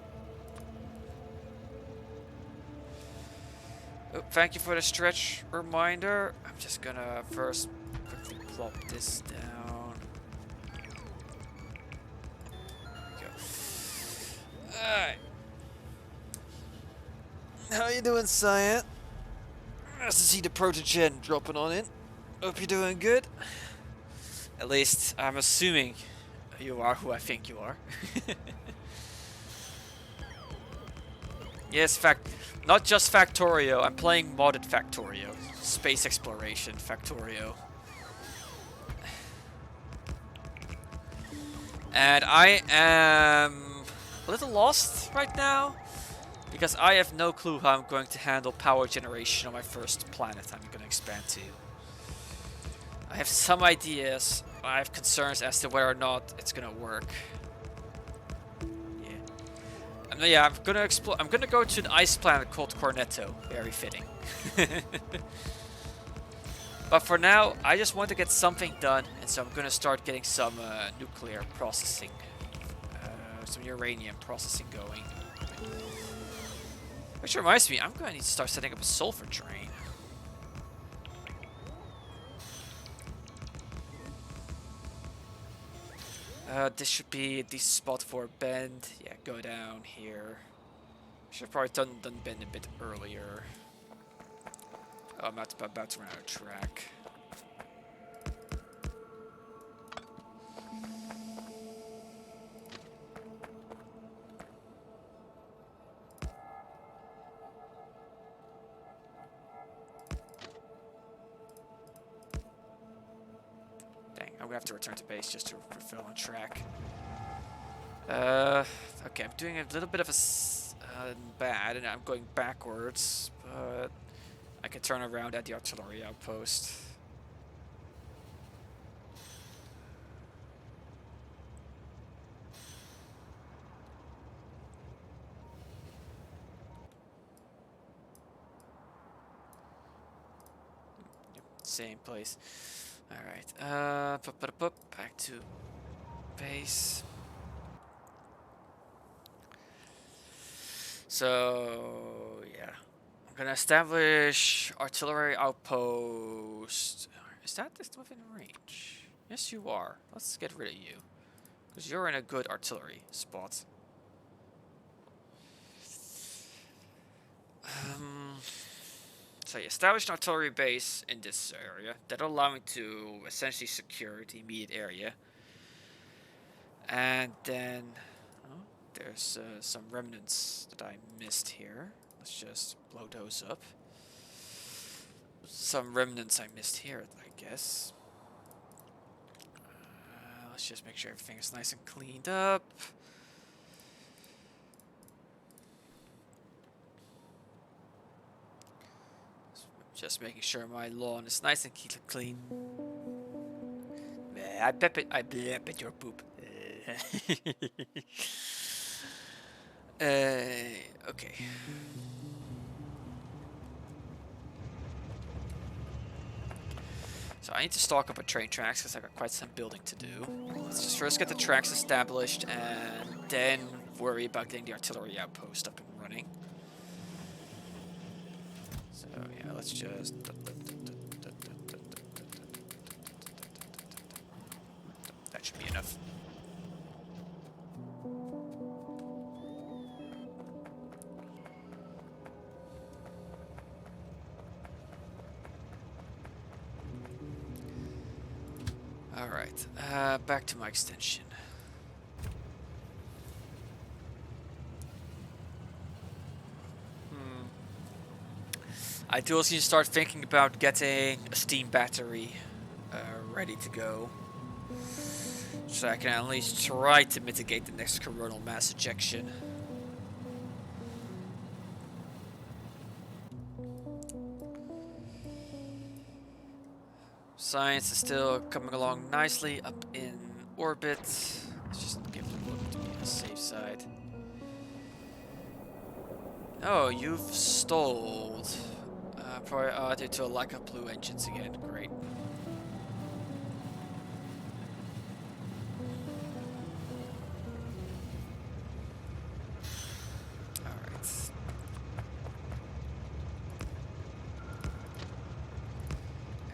Oh, thank you for the stretch reminder. I'm just gonna first quickly plop this down. There we go. Alright. How you doing, Cyan? Nice to see the Protogen dropping on in. Hope you're doing good. At least, I'm assuming you are who I think you are. Yes, not just Factorio. I'm playing modded Factorio. Space exploration Factorio. And I am a little lost right now, because I have no clue how I'm going to handle power generation on my first planet I'm going to expand to. I have some ideas, I have concerns as to whether or not it's going to work. Yeah, I'm going to explore. I'm going to go to an ice planet called Cornetto. Very fitting. But for now, I just want to get something done, and so I'm going to start getting some nuclear processing, some uranium processing going. Which reminds me, I'm going to need to start setting up a sulfur drain. This should be a decent spot for a bend. Yeah, go down here. Should have probably done bend a bit earlier. Oh, I'm about to run out of track. have to return to base just to refill on track. Okay, I'm doing a little bit of a bad, and I'm going backwards, but I can turn around at the artillery outpost. Same place. Alright, back to base. So, yeah. I'm gonna establish artillery outpost. Is that within range? Yes, you are. Let's get rid of you. Because you're in a good artillery spot. So you established an artillery base in this area. That'll allow me to essentially secure the immediate area. And then... Oh, there's some remnants that I missed here. Let's just blow those up. Some remnants I missed here, I guess. Let's just make sure everything is nice and cleaned up. Just making sure my lawn is nice and clean. I bet your poop. Okay. So I need to stock up on train tracks because I got quite some building to do. Let's just first get the tracks established and then worry about getting the artillery outpost up and running. So yeah, let's just... That should be enough. Alright, back to my extension. I do also need to start thinking about getting a steam battery ready to go. So I can at least try to mitigate the next coronal mass ejection. Science is still coming along nicely up in orbit. Let's just give it a look to be on the safe side. Oh, you've stalled. Probably due to a lack of blue engines again. Great. Alright.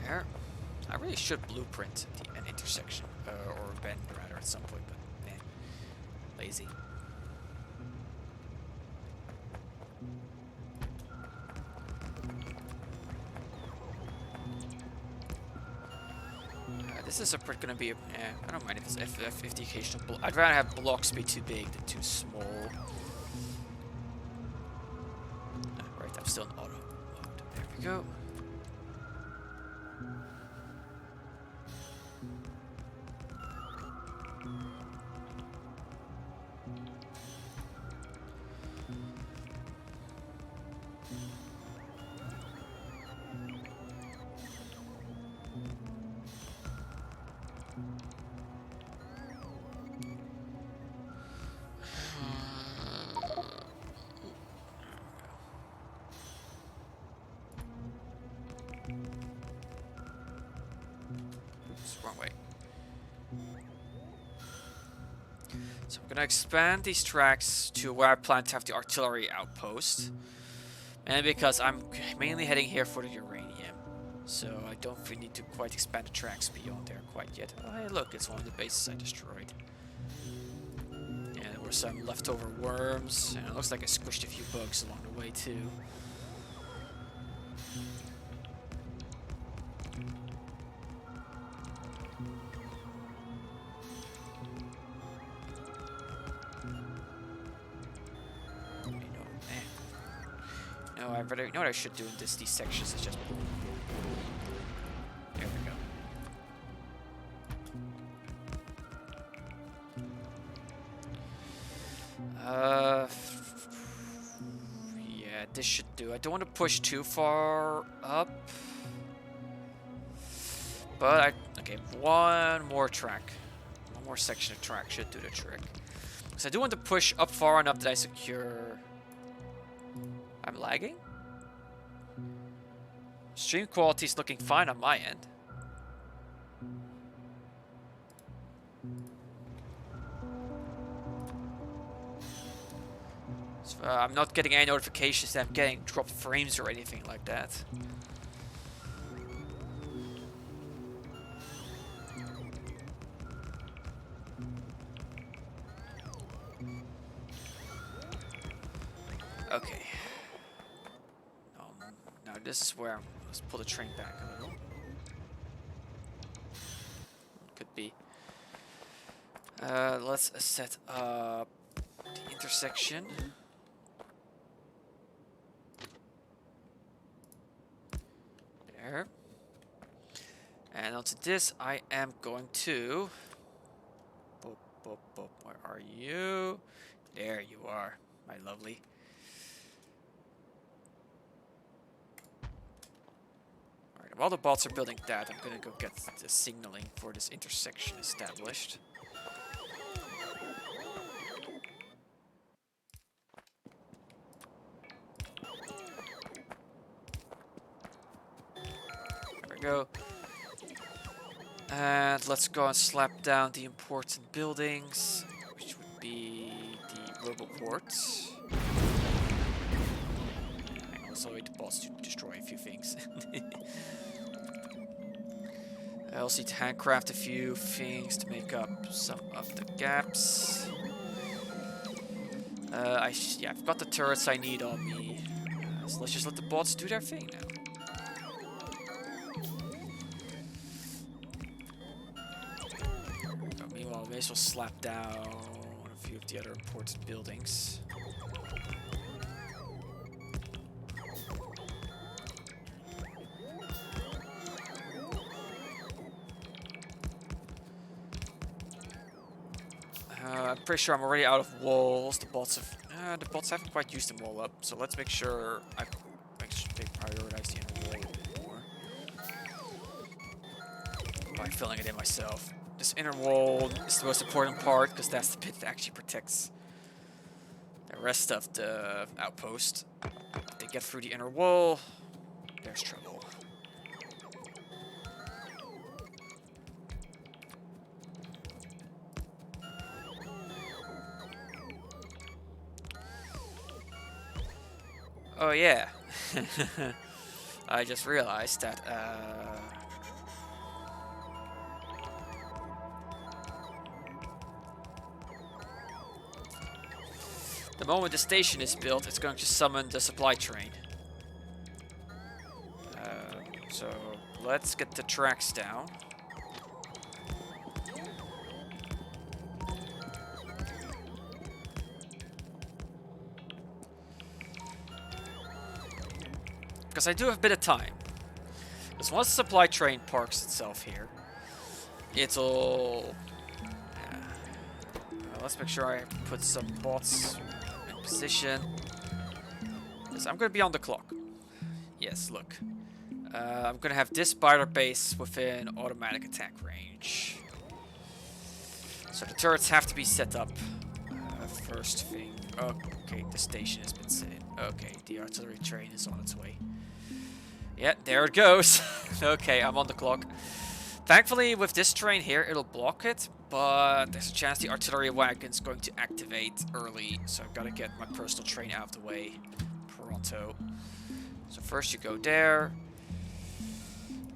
There. I really should blueprint an intersection, or a bend rather, at some point, but man, lazy. This is gonna be. I don't mind if it's if the occasional. I'd rather have blocks be too big than too small. Right, I'm still in auto mode. There we go. Wrong way. So I'm gonna expand these tracks to where I plan to have the artillery outpost, and because I'm mainly heading here for the uranium, so I don't need to quite expand the tracks beyond there quite yet. Oh, hey, look, it's one of the bases I destroyed. And there were some leftover worms, and it looks like I squished a few bugs along the way too. You know what I should do in these sections is just... There we go. this should do. I don't want to push too far up. But okay, one more track. One more section of track should do the trick. Because I do want to push up far enough that I secure... I'm lagging? Stream quality is looking fine on my end. So, I'm not getting any notifications that I'm getting dropped frames or anything like that. Okay. Now this is where let's pull the train back a little. Could be. Let's set up the intersection. There. And onto this, I am going to. Boop, boop, boop. Where are you? There you are, my lovely. Alright, while the bots are building that, I'm gonna go get the signaling for this intersection established. There we go. And let's go and slap down the important buildings, which would be the roboports. I also need the bots to destroy a few things. I also need to handcraft a few things to make up some of the gaps. Yeah, I've got the turrets I need on me. So let's just let the bots do their thing now. Meanwhile, I may as well slap down a few of the other important buildings. I'm pretty sure I'm already out of walls. The bots haven't quite used them all up. So let's make sure they prioritize the inner wall more by filling it in myself. This inner wall is the most important part because that's the bit that actually protects the rest of the outpost. If they get through the inner wall, there's trouble. Oh yeah, I just realized that the moment the station is built, it's going to summon the supply train. So let's get the tracks down. Because I do have a bit of time. Because once the supply train parks itself here, it'll... let's make sure I put some bots in position. Because I'm going to be on the clock. Yes, look. I'm going to have this spider base within automatic attack range. So the turrets have to be set up. First thing. Okay, the station has been set in. Okay, the artillery train is on its way. Yeah, there it goes. Okay, I'm on the clock. Thankfully, with this train here, it'll block it, but there's a chance the artillery wagon's going to activate early, so I've got to get my personal train out of the way pronto. So first you go there,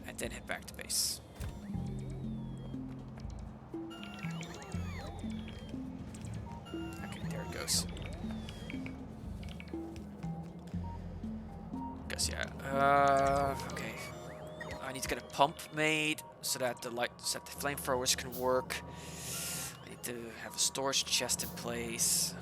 and then head back to base. Okay, there it goes. Okay. I need to get a pump made so that the flamethrowers can work. I need to have a storage chest in place.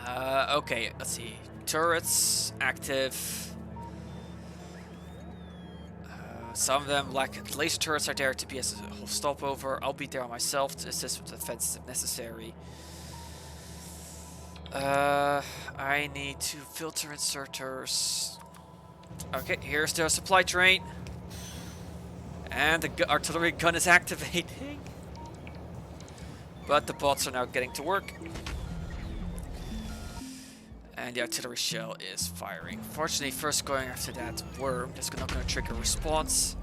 Okay, let's see. Turrets active. Some of them, like laser turrets, are there to be as a whole stopover. I'll be there myself to assist with defense if necessary. I need to filter inserters. Okay, here's the supply train. And the artillery gun is activating. But the bots are now getting to work. And the artillery shell is firing. Fortunately, first going after that worm, that's not going to trigger a response.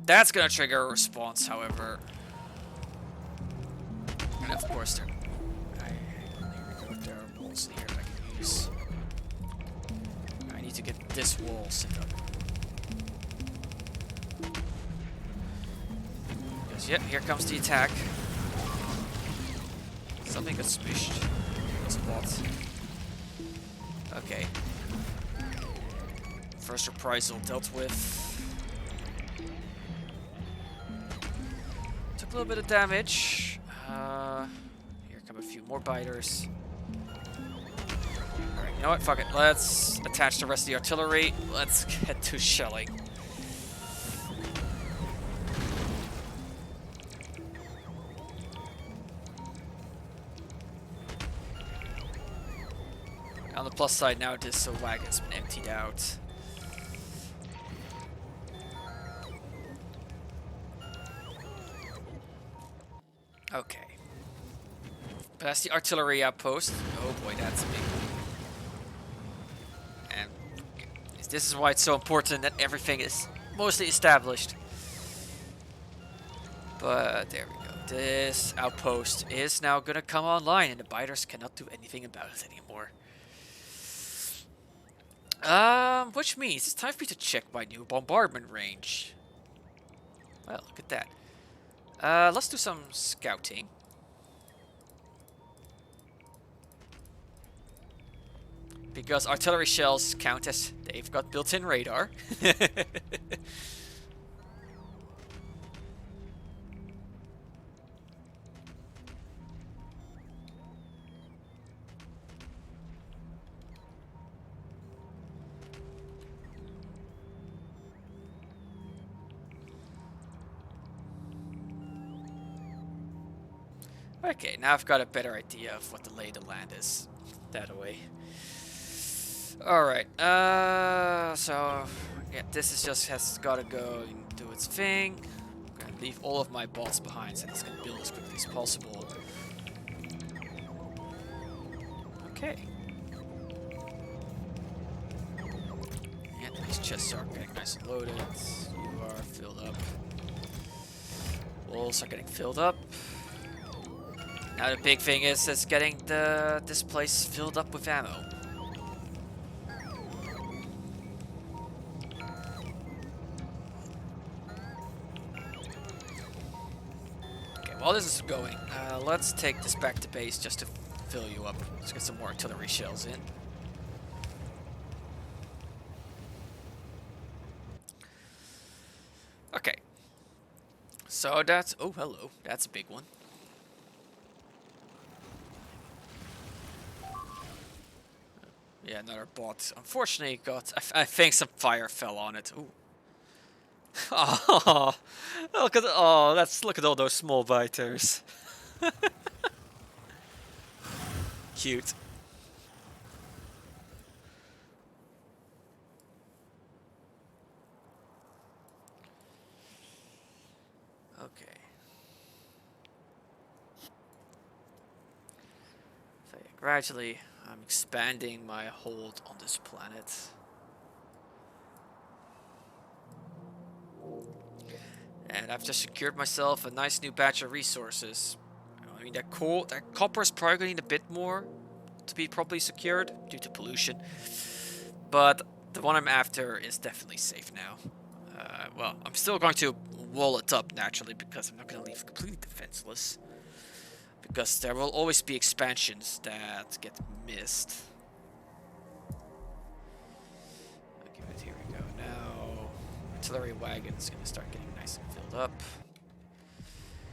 That's going to trigger a response, however. And of course, there are walls here that I can use. I need to get this wall set up. Because, yep, here comes the attack. Something got smushed. That's a bot. Okay. First reprisal dealt with. Took a little bit of damage. Here come a few more biters. Alright, you know what? Fuck it. Let's attach the rest of the artillery. Let's get to shelling. On the plus side, now this wagon's been emptied out. Okay. But that's the artillery outpost. Oh boy, that's a big one. And this is why it's so important that everything is mostly established. But there we go. This outpost is now gonna come online and the biters cannot do anything about it anymore. Which means it's time for me to check my new bombardment range. Well, look at that. Let's do some scouting. Because artillery shells count as they've got built-in radar. Okay, now I've got a better idea of what the lay of the land is. That way. Alright, so yeah, this is just has gotta go and do its thing. I'm gonna leave all of my bots behind so it's gonna build as quickly as possible. Okay. And these chests are getting nice and loaded. You are filled up. Walls are getting filled up. Now the big thing is getting this place filled up with ammo. Okay, while this is going, let's take this back to base just to fill you up. Let's get some more artillery shells in. Okay. So that's... oh, hello. That's a big one. Yeah, another bot. Unfortunately, got. I think some fire fell on it. Ooh. Oh, look at look at all those small biters. Cute. Okay. So yeah, gradually. I'm expanding my hold on this planet. And I've just secured myself a nice new batch of resources. I mean, that copper is probably going to need a bit more to be properly secured due to pollution. But the one I'm after is definitely safe now. Well, I'm still going to wall it up naturally because I'm not going to leave completely defenseless. Because there will always be expansions that get missed. Okay, but here we go. Now, artillery wagon's gonna start getting nice and filled up.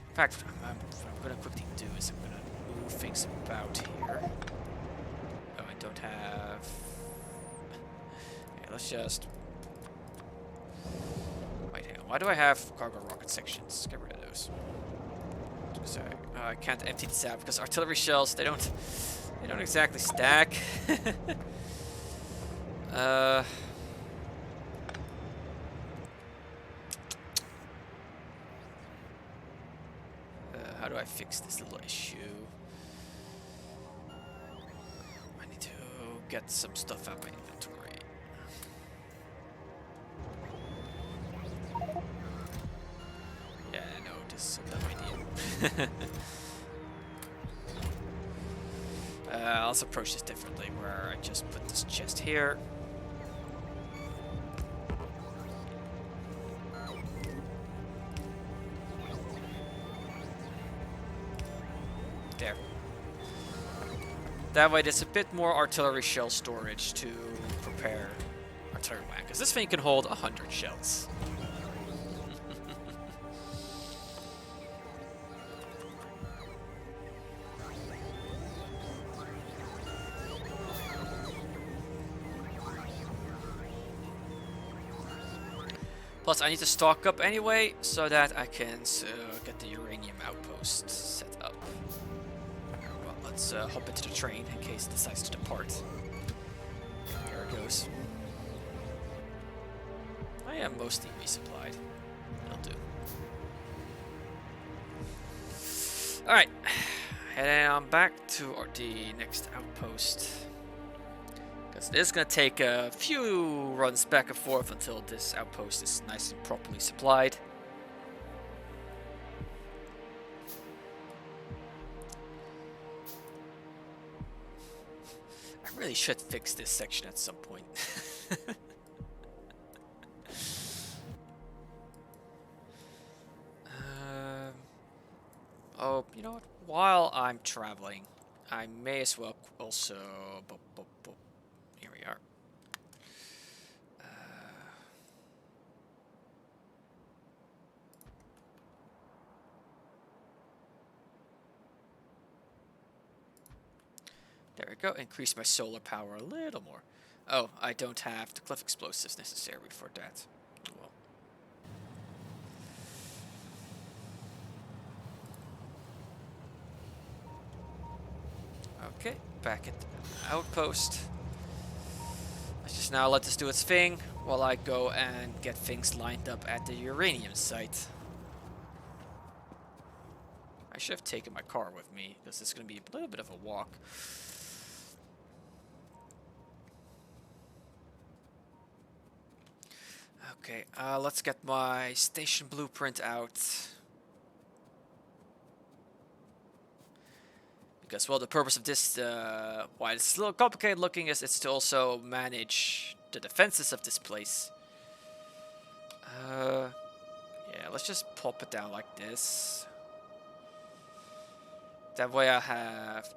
In fact, what I'm gonna quickly do is I'm gonna move things about here. Oh, I don't have. Okay, let's just Why do I have cargo rocket sections? Get rid of those. Sorry, I can't empty this out because artillery shells, they don't exactly stack. How do I fix this little issue? I need to get some stuff out of my inventory. Yeah, no, this is a dumb idea. I'll also approach this differently, where I just put this chest here. There. That way there's a bit more artillery shell storage to prepare artillery whack, because this thing can hold 100 shells. Plus, I need to stock up anyway, so that I can get the uranium outpost set up. Well, let's hop into the train in case it decides to depart. There it goes. I am mostly resupplied. It'll do. Alright. Heading on back to the next outpost. Because it is going to take a few runs back and forth until this outpost is nice and properly supplied. I really should fix this section at some point. Oh, you know what? While I'm traveling, I may as well also... Here we are. There we go. Increase my solar power a little more. Oh, I don't have the cliff explosives necessary for that. Well. Okay, back at the outpost. Let's just now let this do its thing while I go and get things lined up at the uranium site. I should have taken my car with me, because it's going to be a little bit of a walk. Okay, let's get my station blueprint out. Because, well, the purpose of this, why it's a little complicated looking, is it's to also manage the defenses of this place. Yeah, let's just pop it down like this. That way I have...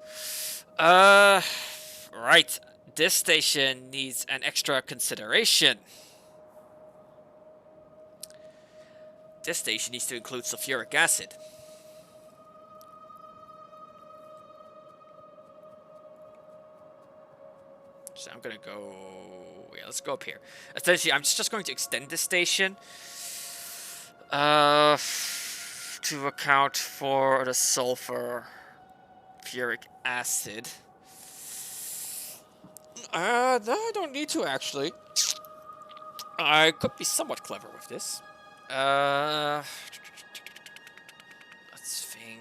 right. This station needs an extra consideration. This station needs to include sulfuric acid. So I'm gonna go... Yeah, let's go up here. Essentially, I'm just going to extend this station to account for the sulfuric acid. No, I don't need to, actually. I could be somewhat clever with this. Let's think.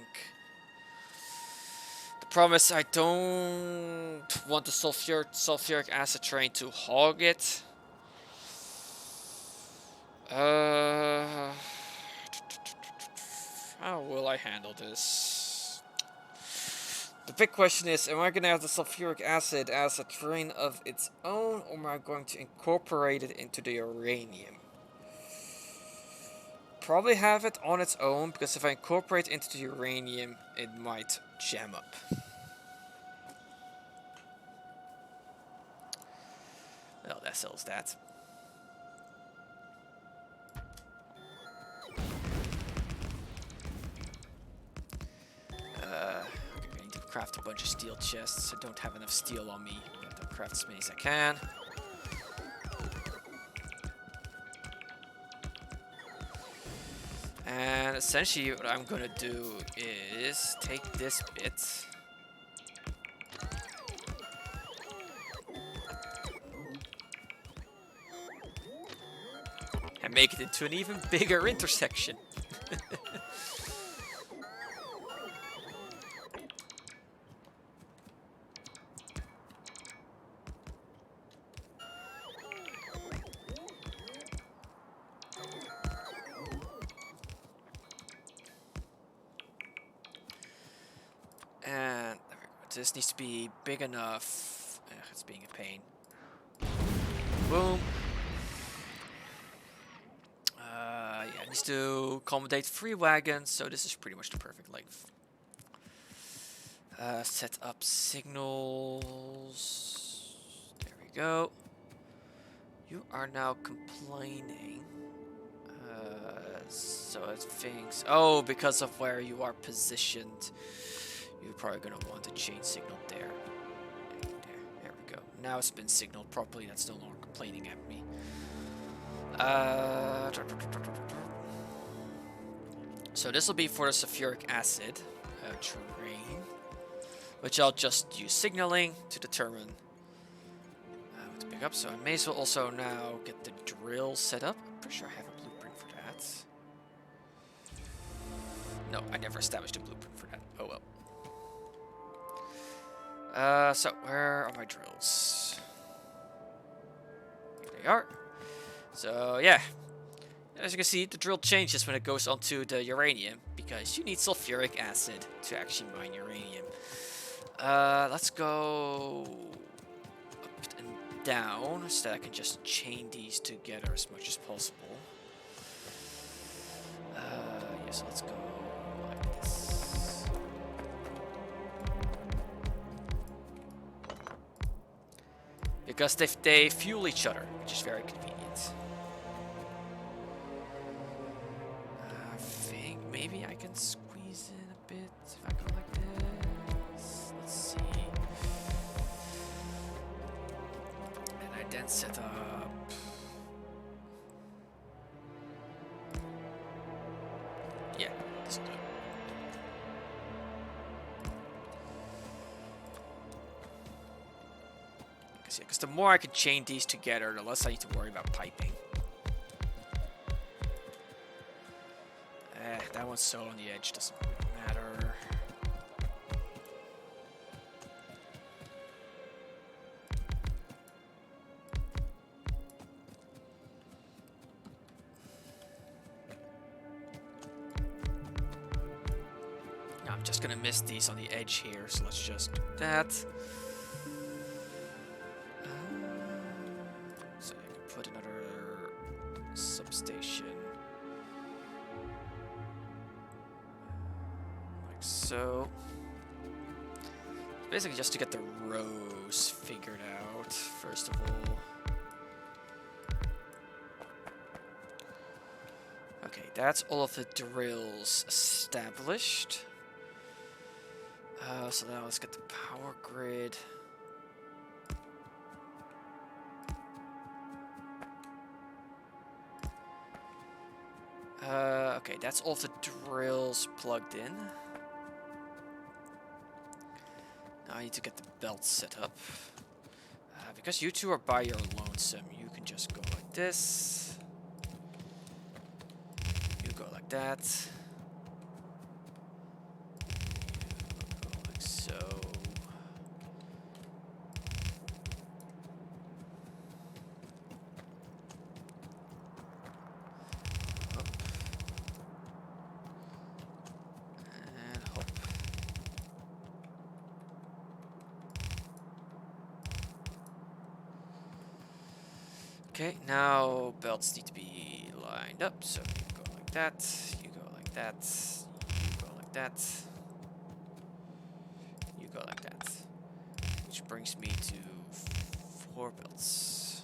The problem is I don't want the sulfuric acid train to hog it. How will I handle this? The big question is, am I going to have the sulfuric acid as a train of its own, or am I going to incorporate it into the uranium? Probably have it on its own, because if I incorporate it into the uranium, it might jam up. Well, that settles that. I need to craft a bunch of steel chests. I don't have enough steel on me. I'll craft as many as I can. And essentially what I'm gonna do is take this bit and make it into an even bigger intersection. And there we go. This needs to be big enough. Ugh, it's being a pain. Boom. Yeah, it needs to accommodate 3 wagons, so this is pretty much the perfect length. Set up signals. There we go. You are now complaining. So it thinks... Oh, because of where you are positioned. You're probably going to want a chain signal there. There we go. Now it's been signaled properly. That's no longer complaining at me. So this will be for the sulfuric acid terrain, which I'll just use signaling to determine what to pick up. So I may as well also now get the drill set up. I'm pretty sure I have a blueprint for that. No, I never established a blueprint for that. Oh well. So where are my drills? Here they are. So yeah, as you can see, the drill changes when it goes onto the uranium, because you need sulfuric acid to actually mine uranium. Let's go up and down so that I can just chain these together as much as possible. Yes, let's go like this. Because they fuel each other, which is very convenient. Maybe I can squeeze in a bit if I go like this. Let's see. And I then set up... Yeah, this will do it. Because the more I can chain these together, the less I need to worry about piping. That one's so on the edge, doesn't really matter. Now I'm just gonna miss these on the edge here, so let's just do that. So I can put another substation. So, basically just to get the rows figured out, first of all. Okay, that's all of the drills established. So now let's get the power grid. Okay, that's all of the drills plugged in. Now I need to get the belt set up. Because you two are by your lonesome, you can just go like this. You go like that. You go like so. Up. And hop. Okay, now belts need to be lined up, so you go like that, you go like that, you go like that, you go like that, which brings me to 4 belts,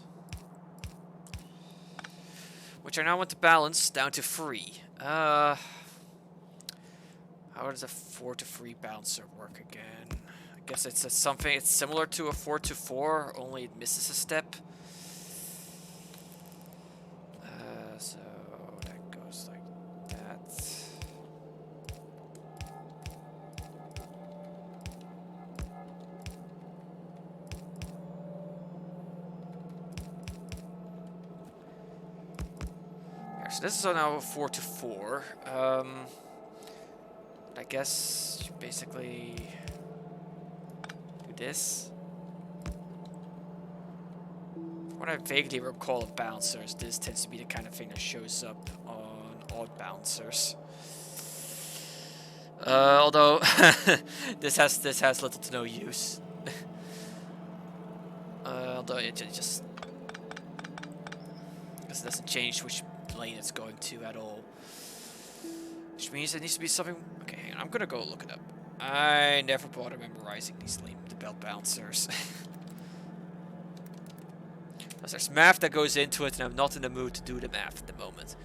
which I now want to balance down to 3. How does a 4 to 3 balancer work again? I guess it's something, it's similar to a 4 to 4, only it misses a step. So that goes like that. this is now 4 to 4. I guess basically do this. What I vaguely recall of bouncers, this tends to be the kind of thing that shows up on odd bouncers. Although this has little to no use. Although it just doesn't change which lane it's going to at all. Which means it needs to be something. Okay, hang on. I'm gonna go look it up. I never bother memorizing these the belt bouncers. Because there's math that goes into it, and I'm not in the mood to do the math at the moment.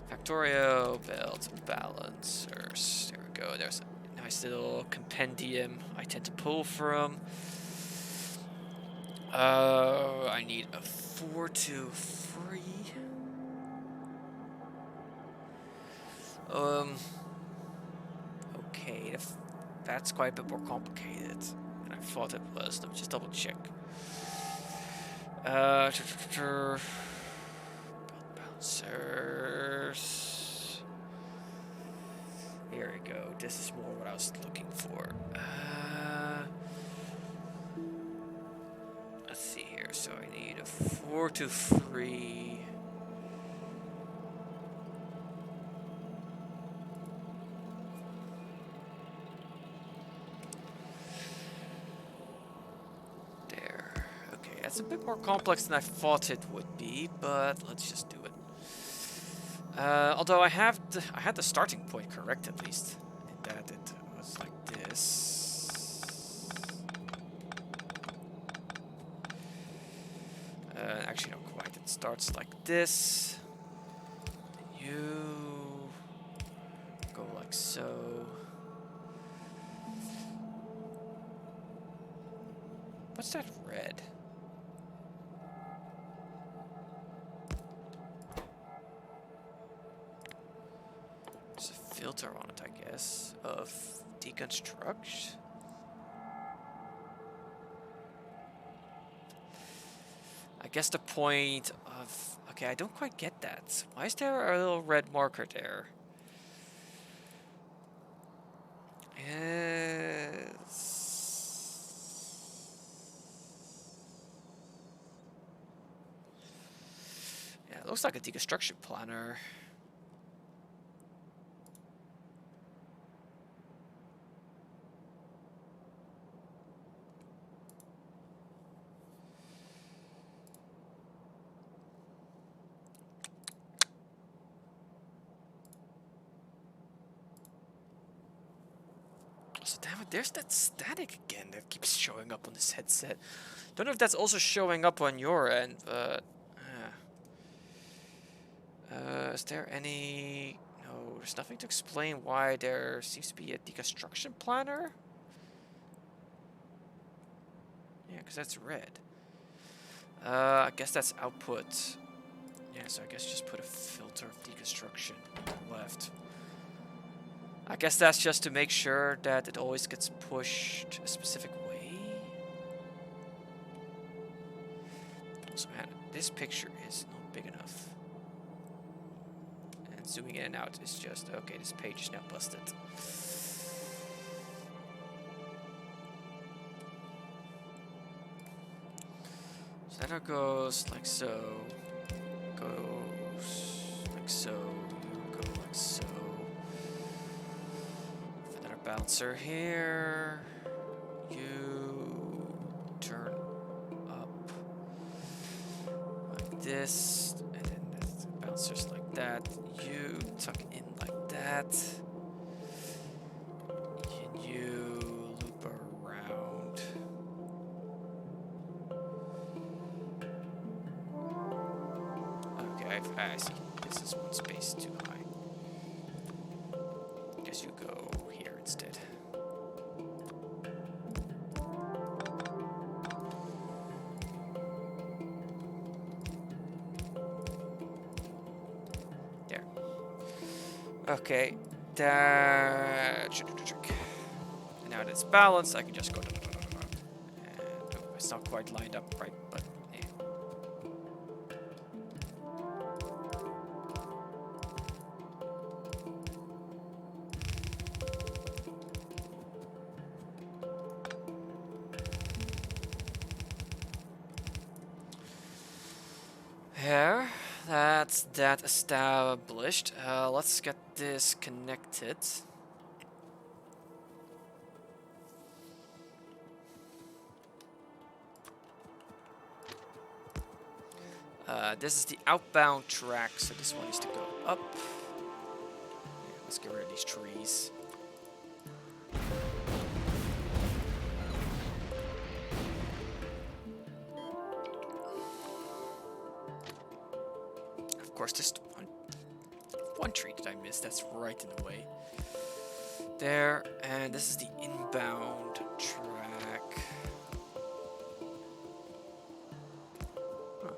Factorio belt balancers. There we go. There's a nice little compendium I tend to pull from. I need a 4 to 3. Okay, that's quite a bit more complicated than I thought it was. Let me just double check. Belt bouncers. Here we go. This is more what I was looking for. Let's see here. So I need a 4 to 3. It's a bit more complex than I thought it would be, but let's just do it. Although I had the starting point correct at least, in that it was like this. Actually, not quite. It starts like this. You go like so. What's that red? Filter on it, I guess, of deconstruct. I guess the point of... Okay, I don't quite get that. Why is there a little red marker there? Yeah, it looks like a deconstruction planner. Damn it, there's that static again that keeps showing up on this headset. Don't know if that's also showing up on your end, but... is there any... No, there's nothing to explain why there seems to be a deconstruction planner. Yeah, because that's red. I guess that's output. Yeah, so I guess just put a filter of deconstruction on the left. I guess that's just to make sure that it always gets pushed a specific way. Also, man, this picture is not big enough. And zooming in and out is just, okay, this page is now busted. So then it goes like so, goes like so, you go like so. Bouncer here, you turn up like this, and then the bouncers like that, you tuck in like that, and you loop around. Okay, I see. This is one space too high. Guess you go here instead. There. Okay, that should do the trick. And now that it's balanced, I can just go. And oh, it's not quite lined up right, but yeah. There, that's that established. Let's get this connected. This is the outbound track, so this one needs to go up. Let's get rid of these trees. Of course, just one tree that I missed. That's right in the way. There, and this is the inbound track. Huh.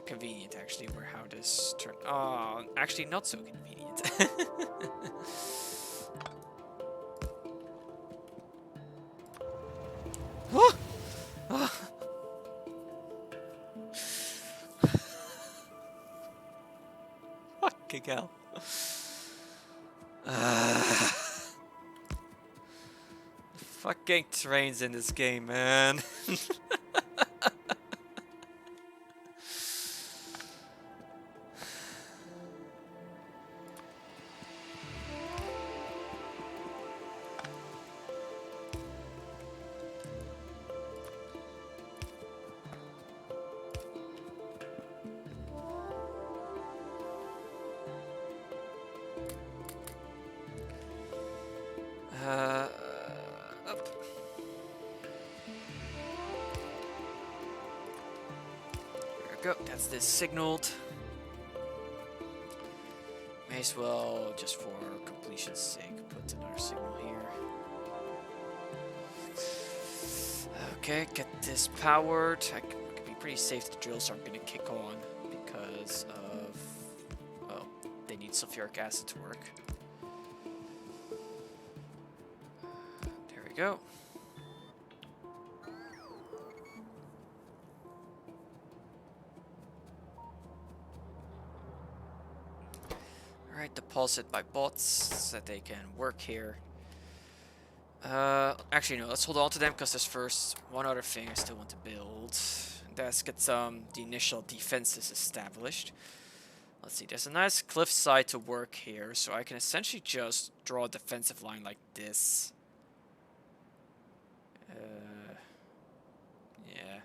Convenient, actually, where how this turn. Oh, actually, not so convenient. Fucking hell. Fucking trains in this game, man. Up. There we go. That's this signaled. May as well, just for completion's sake, put another signal here. Okay, get this powered. I can be pretty safe the drills aren't going to kick on because of, well, they need sulfuric acid to work. There we go. Alright, deposit my bots so that they can work here. Actually, no, let's hold on to them because there's first one other thing I still want to build. Let's get the initial defenses established. Let's see, there's a nice cliffside to work here, so I can essentially just draw a defensive line like this. Yeah.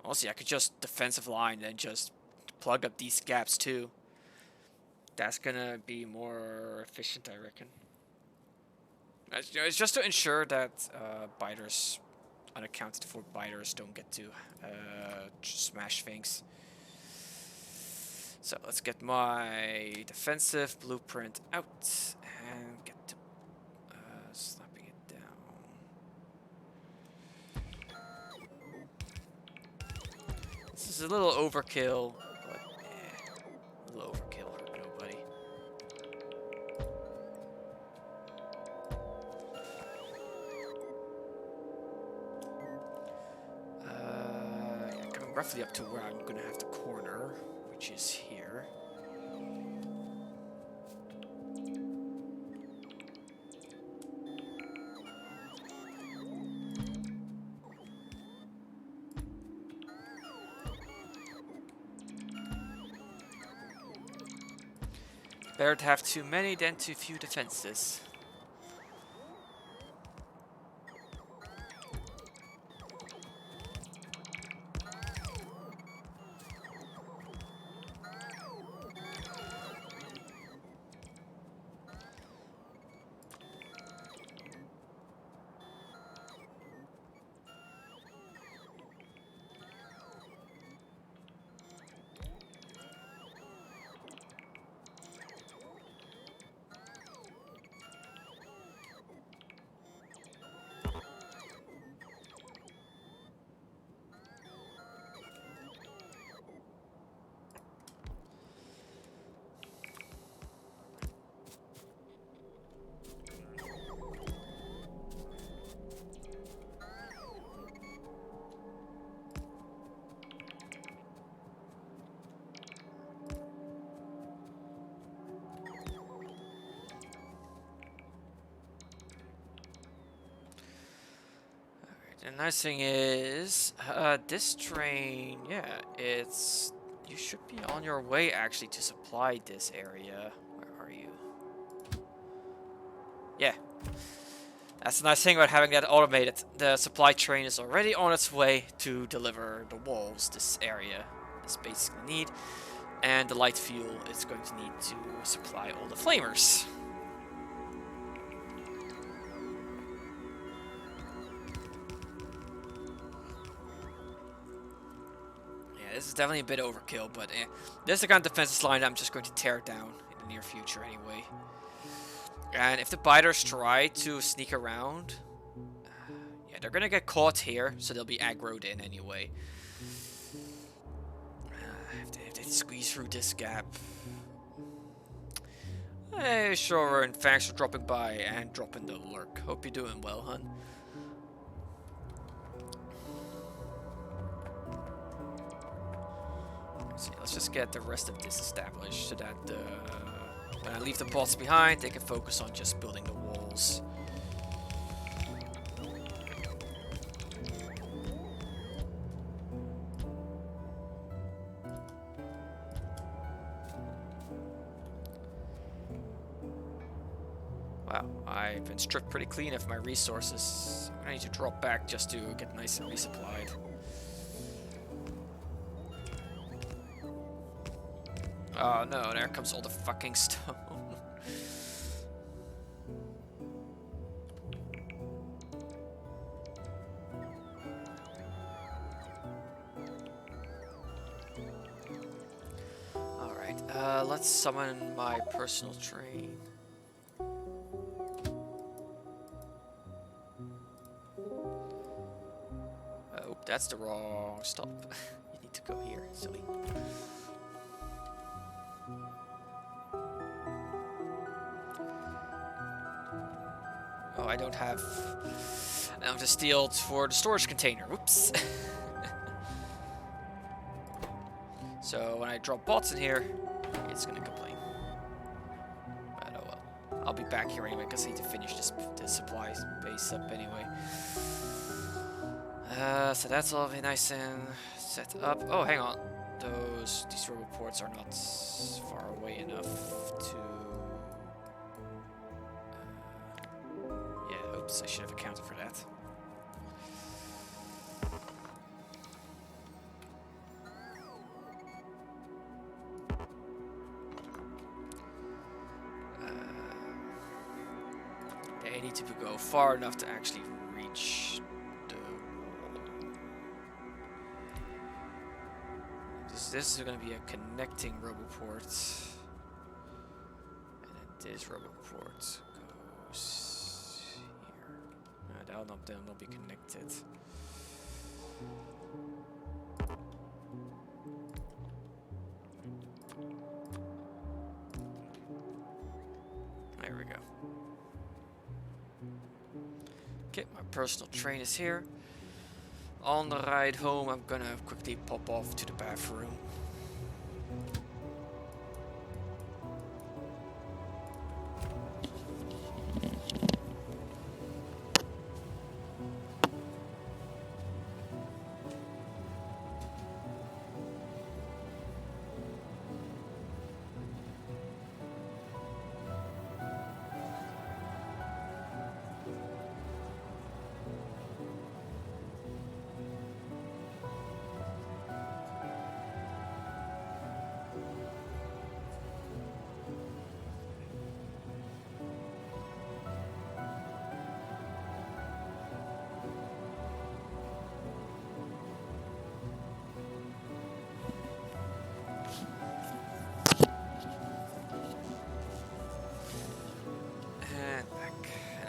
Also, I could just defensive line and just plug up these gaps too. That's gonna be more efficient, I reckon. It's just to ensure that biters, unaccounted for biters, don't get to smash things. So let's get my defensive blueprint out and get to slapping it down. This is a little overkill, but a little overkill for nobody. Yeah, coming roughly up to where I'm gonna have to corner, which is here. Better to have too many than too few defenses. The nice thing is, this train, yeah, it's You should be on your way, actually, to supply this area. Where are you? Yeah. That's the nice thing about having that automated. The supply train is already on its way to deliver the walls this area is basically need. And the light fuel is going to need to supply all the flamers. Yeah, this is definitely a bit overkill, but this is the kind of defensive line I'm just going to tear down in the near future anyway. And if the biters try to sneak around, yeah, they're gonna get caught here, so they'll be aggroed in anyway. If they squeeze through this gap. Hey, sure, and thanks for dropping by and dropping the lurk. Hope you're doing well, hun. Let's just get the rest of this established so that when I leave the bots behind, they can focus on just building the walls. Wow, I've been stripped pretty clean of my resources. I need to drop back just to get nice and resupplied. Oh no, there comes all the fucking stone. Alright, let's summon my personal train. Oh, that's the wrong stop. You need to go here, silly. Oh, I don't have enough to steal for the storage container. Whoops. So when I drop bots in here, it's gonna complain. But oh well. I'll be back here anyway because I need to finish this supply base up anyway. So that's all be nice and set up. Oh, hang on. These robot ports are not far away enough to. Yeah, oops, I should have accounted for that. They need to go far enough to actually reach the wall. This is going to be a connecting roboport. And then this roboport goes here. They'll not be connected. There we go. Okay, my personal train is here. On the ride home, I'm gonna quickly pop off to the bathroom.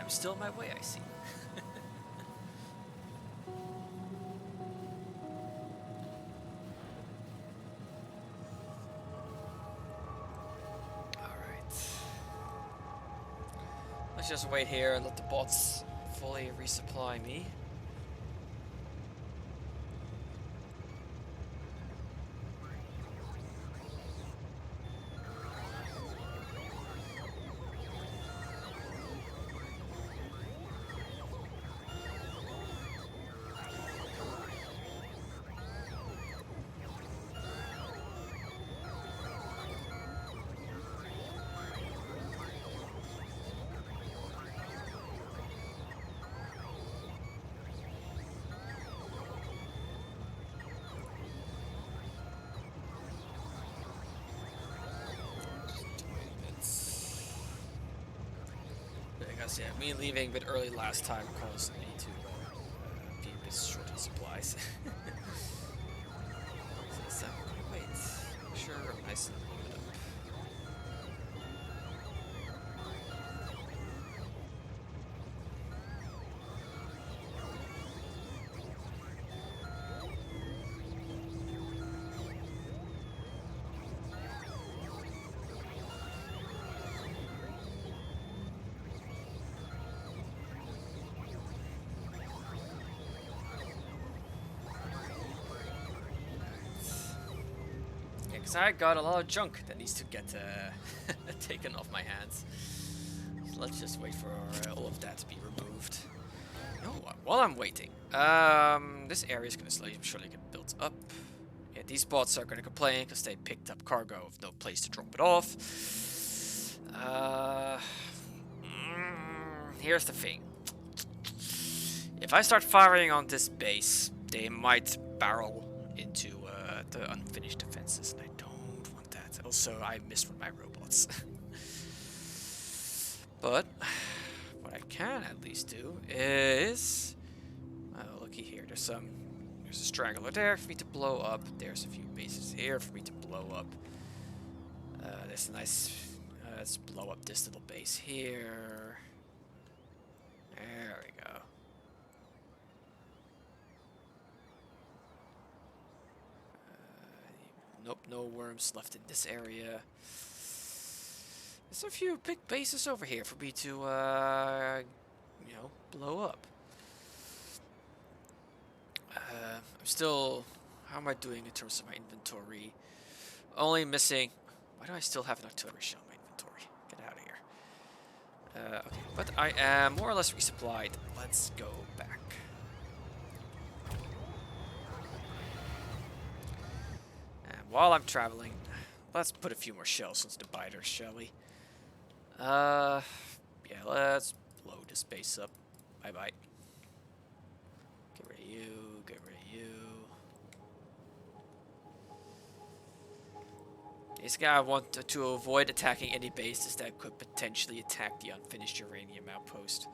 Still on my way, I see. Alright. Let's just wait here and let the bots fully resupply me. guess, yeah. Me leaving a bit early last time caused me to be a bit short on supplies. So, wait. Make sure I'm nice and loaded up. Yeah, because I got a lot of junk that needs to get taken off my hands. So let's just wait for all of that to be removed. No, while I'm waiting, this area is going to slowly, surely get built up. Yeah, these bots are going to complain because they picked up cargo with no place to drop it off. Here's the thing. If I start firing on this base, they might barrel into the unfinished defenses, and I don't want that. Also, I missed one of my robots. But what I can at least do is, oh, looky here. There's a strangler there for me to blow up. There's a few bases here for me to blow up. There's a nice. Let's blow up this little base here. There we go. Nope, no worms left in this area. There's a few big bases over here for me to, you know, blow up. I'm still... How am I doing in terms of my inventory? Only missing... Why do I still have an artillery shell in my inventory? Get out of here. Okay, but I am more or less resupplied. Let's go back. And while I'm traveling, let's put a few more shells into the biters, shall we? Yeah, let's blow this base up. Bye-bye. Get rid of you, get rid of you. Basically, I want to avoid attacking any bases that could potentially attack the unfinished uranium outpost.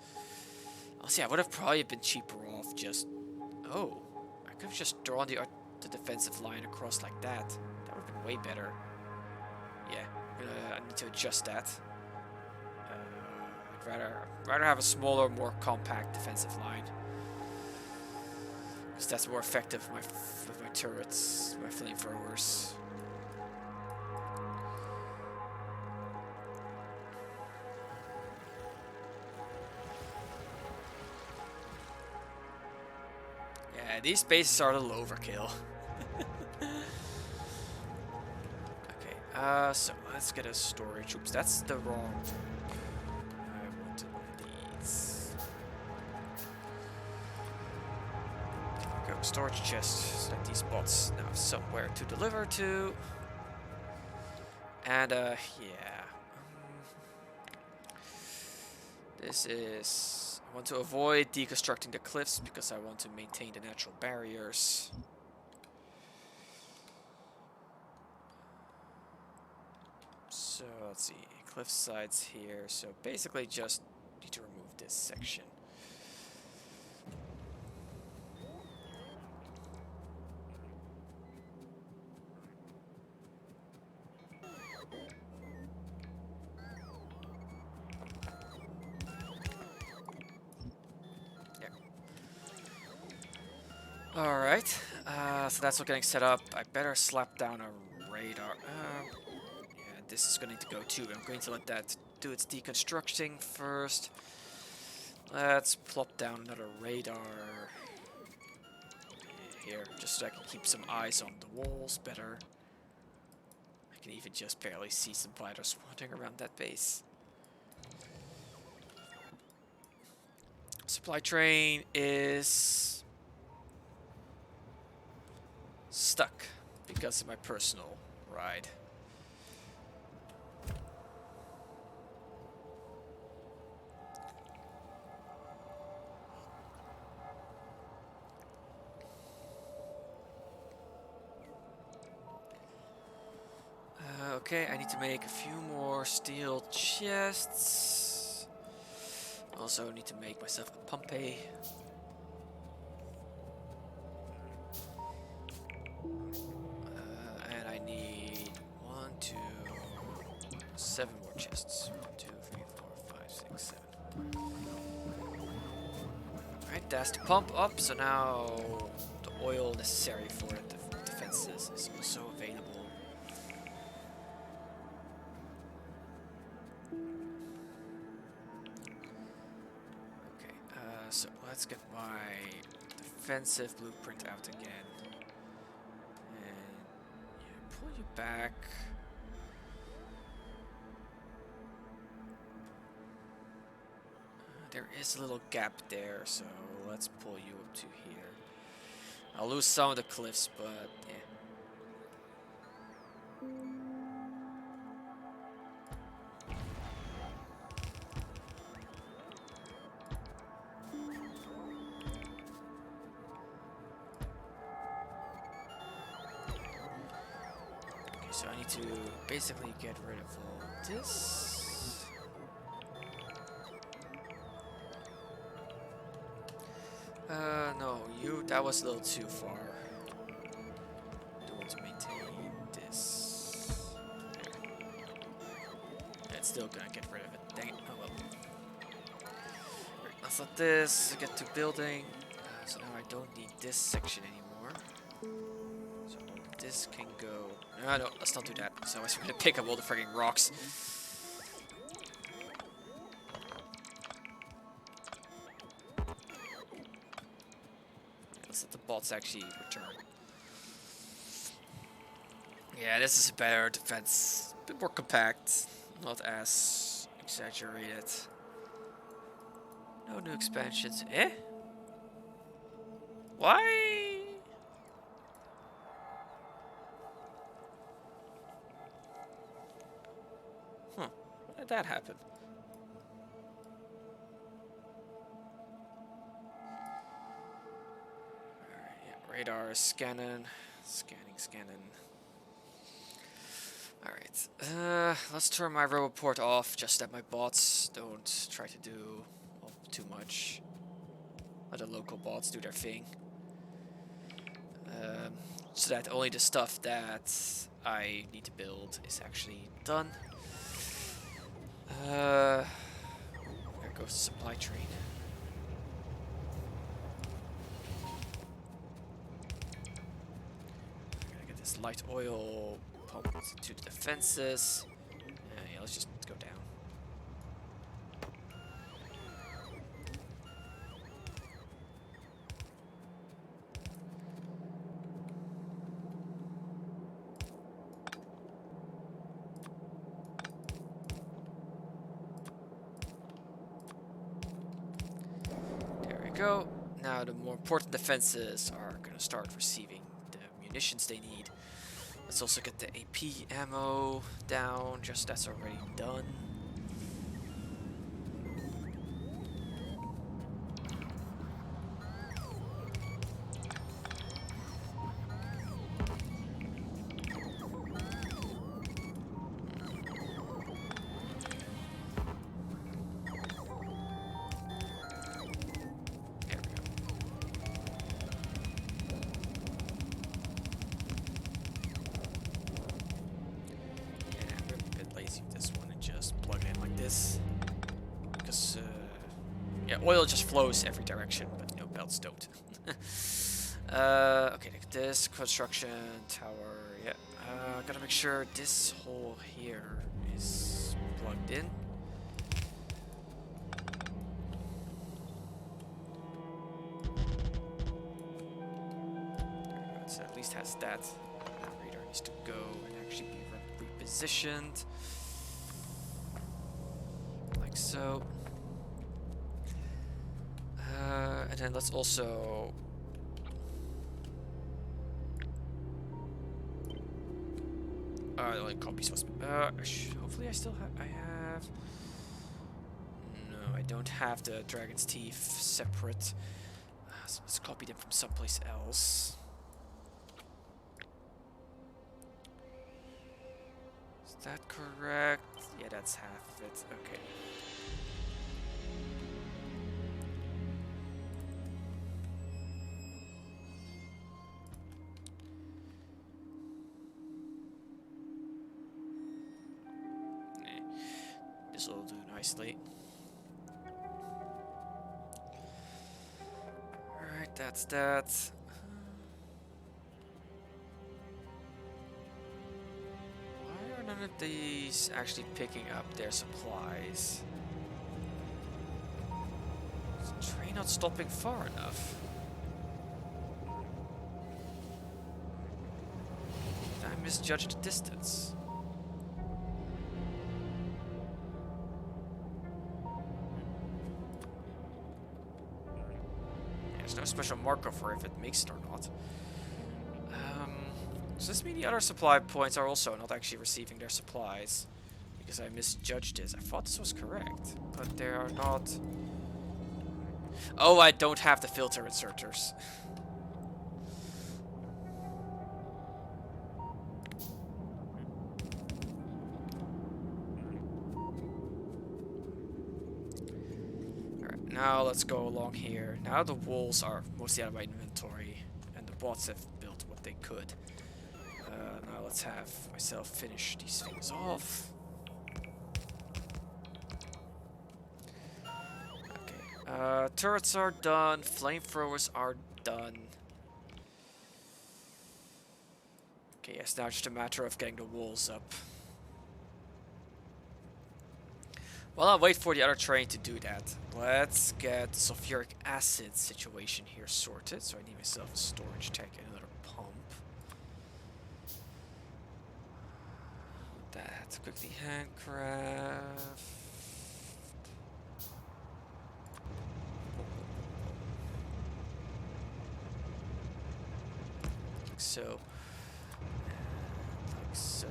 Honestly, I would have probably been cheaper off just... Oh, I could have just drawn the defensive line across like that. That would have been way better. Yeah, I need to adjust that. I'd rather have a smaller, more compact defensive line. Because that's more effective with my turrets, my flamethrowers. Yeah, these bases are a little overkill. Okay, so let's get a storage. Oops, that's the wrong... I wanted these. Go storage chest, so that these bots now have somewhere to deliver to. And, yeah. This is... I want to avoid deconstructing the cliffs because I want to maintain the natural barriers. So, let's see. Cliff sides here. So, basically just need to remove this section. Alright, so that's what getting set up. I better slap down a radar. Yeah, this is going to go too. I'm going to let that do its deconstructing first. Let's plop down another radar here, just so I can keep some eyes on the walls better. I can even just barely see some fighters wandering around that base. Supply train is... stuck because of my personal ride. Okay, I need to make a few more steel chests. Also need to make myself a Pompeii. And I need 1, 2, 7 more chests. 1, 2, 3, 4, 5, 6, 7. Alright, that's the pump up, so now the oil necessary for the defenses is also available. Okay, so let's get my defensive blueprint out again. And yeah, pull you back. There is a little gap there, so let's pull you up to here. I'll lose some of the cliffs, but yeah. Okay, so I need to basically get rid of all this. No, that was a little too far. I do want to maintain this. Yeah, it's still gonna get rid of it. Dang it. Oh well. Right, let's let this get to building. So now I don't need this section anymore. So this can go. No, let's not do that. So I was gonna pick up all the freaking rocks. Let's let the bots actually return. Yeah, this is a better defense. A bit more compact. Not as exaggerated. No new expansions. Eh? Why? Huh. When did that happen? Alright, yeah, radar is scanning. Scanning. Alright, let's turn my roboport off just that my bots don't try to do too much. Let the local bots do their thing. So that only the stuff that I need to build is actually done. There goes the supply train. I'm gonna get this light oil pumped to the defenses. Yeah, let's just go down. Go. Now the more important defenses are going to start receiving the munitions they need. Let's also get the AP ammo down, just that's already done. Oil just flows every direction, but no belts don't. Okay, this construction tower, yeah. Gotta make sure this hole here is plugged in. So at least has that. That radar needs to go and actually be repositioned. Like so. And then let's also the only copies was hopefully I still have no, I don't have the Dragon's Teeth separate. So let's copy them from someplace else. Is that correct? Yeah, that's half of it. Okay. This will do nicely. Alright, that's that. Why are none of these actually picking up their supplies? Is the train not stopping far enough? Did I misjudge the distance? There's no special marker for if it makes it or not. Does this mean the other supply points are also not actually receiving their supplies? Because I misjudged this. I thought this was correct, but they are not. Oh, I don't have the filter inserters. Alright, now let's go along here. Now the walls are mostly out of my inventory, and the bots have built what they could. Now let's have myself finish these things off. Okay, turrets are done, flamethrowers are done. Okay, yes, now just a matter of getting the walls up. While I wait for the other train to do that, let's get the sulfuric acid situation here sorted. So I need myself a storage tank and another pump. That quickly handcraft. Like so. Like so.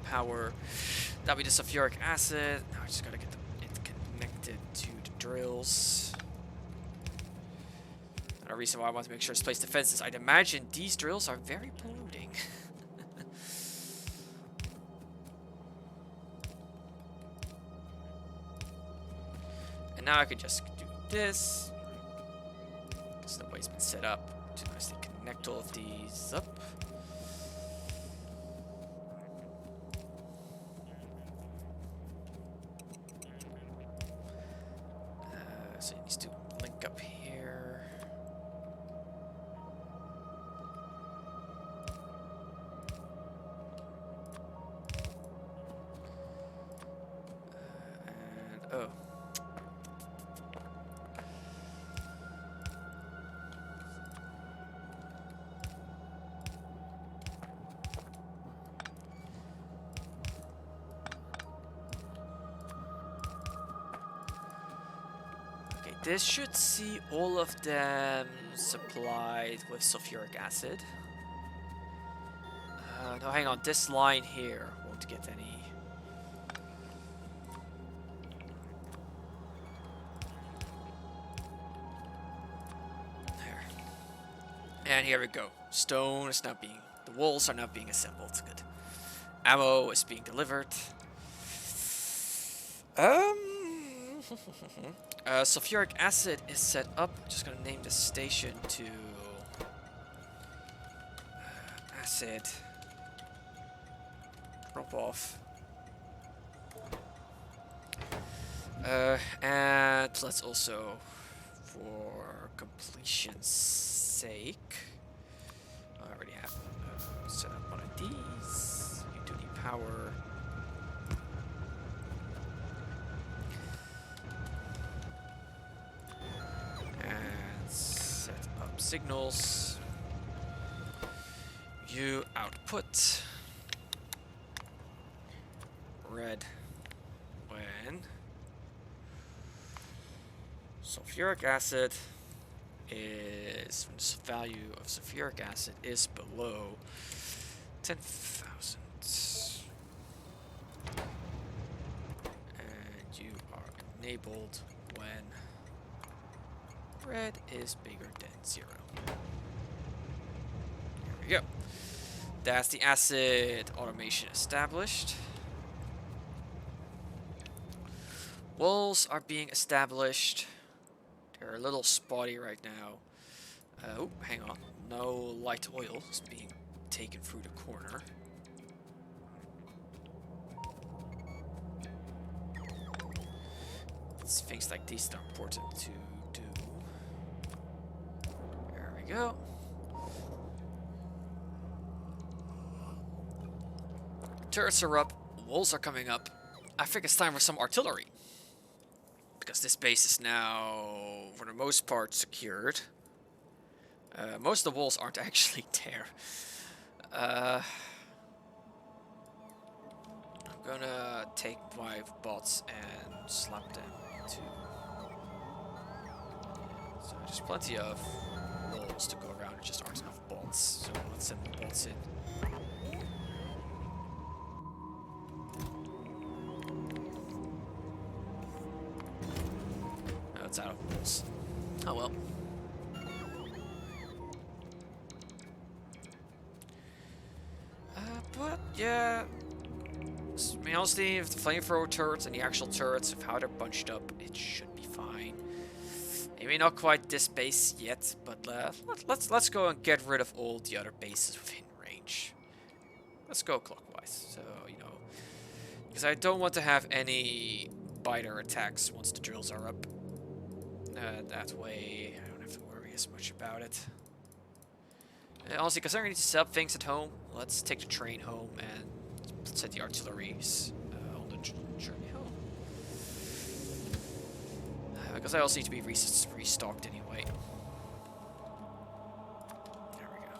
Power. That'll be the sulfuric acid. Now I just gotta get it connected to the drills. Another reason why I want to make sure it's placed defenses. I'd imagine these drills are very polluting. And now I could just do this. Because the way it's been set up to nicely connect all of these up. So it needs to link up here. And oh. This should see all of them supplied with sulfuric acid. No, hang on. This line here won't get any. There. And here we go. Stone is now being. The walls are now being assembled. Good. Ammo is being delivered. Sulfuric acid is set up. I'm just gonna name the station to acid drop off. And let's also, for completion's sake, I already have set up one of these. Utility power. Signals, view output, red when sulfuric acid is, when the value of sulfuric acid is below 10,000. And you are enabled when red is bigger than 0. Here we go. That's the acid automation established. Walls are being established. They're a little spotty right now. Oh, hang on. No light oil is being taken through the corner. It's things like these that are important to do. There we go. Turrets are up, walls are coming up. I think it's time for some artillery. Because this base is now, for the most part, secured. Most of the walls aren't actually there. I'm gonna take 5 bots and slap them into... So there's plenty of walls to go around, there just aren't enough bots. So let's send more bots in. No, it's out of walls. Oh well. But yeah, I mean, honestly, if the flamethrower turrets and the actual turrets, if how they're bunched up, it should be fine. Maybe not quite this base yet, but let's go and get rid of all the other bases within range. Let's go clockwise. So because I don't want to have any biter attacks once the drills are up. That way, I don't have to worry as much about it. Honestly, because I need to set up things at home, let's take the train home and set the artilleries on the journey home. Because I also need to be restocked anyway. There we go.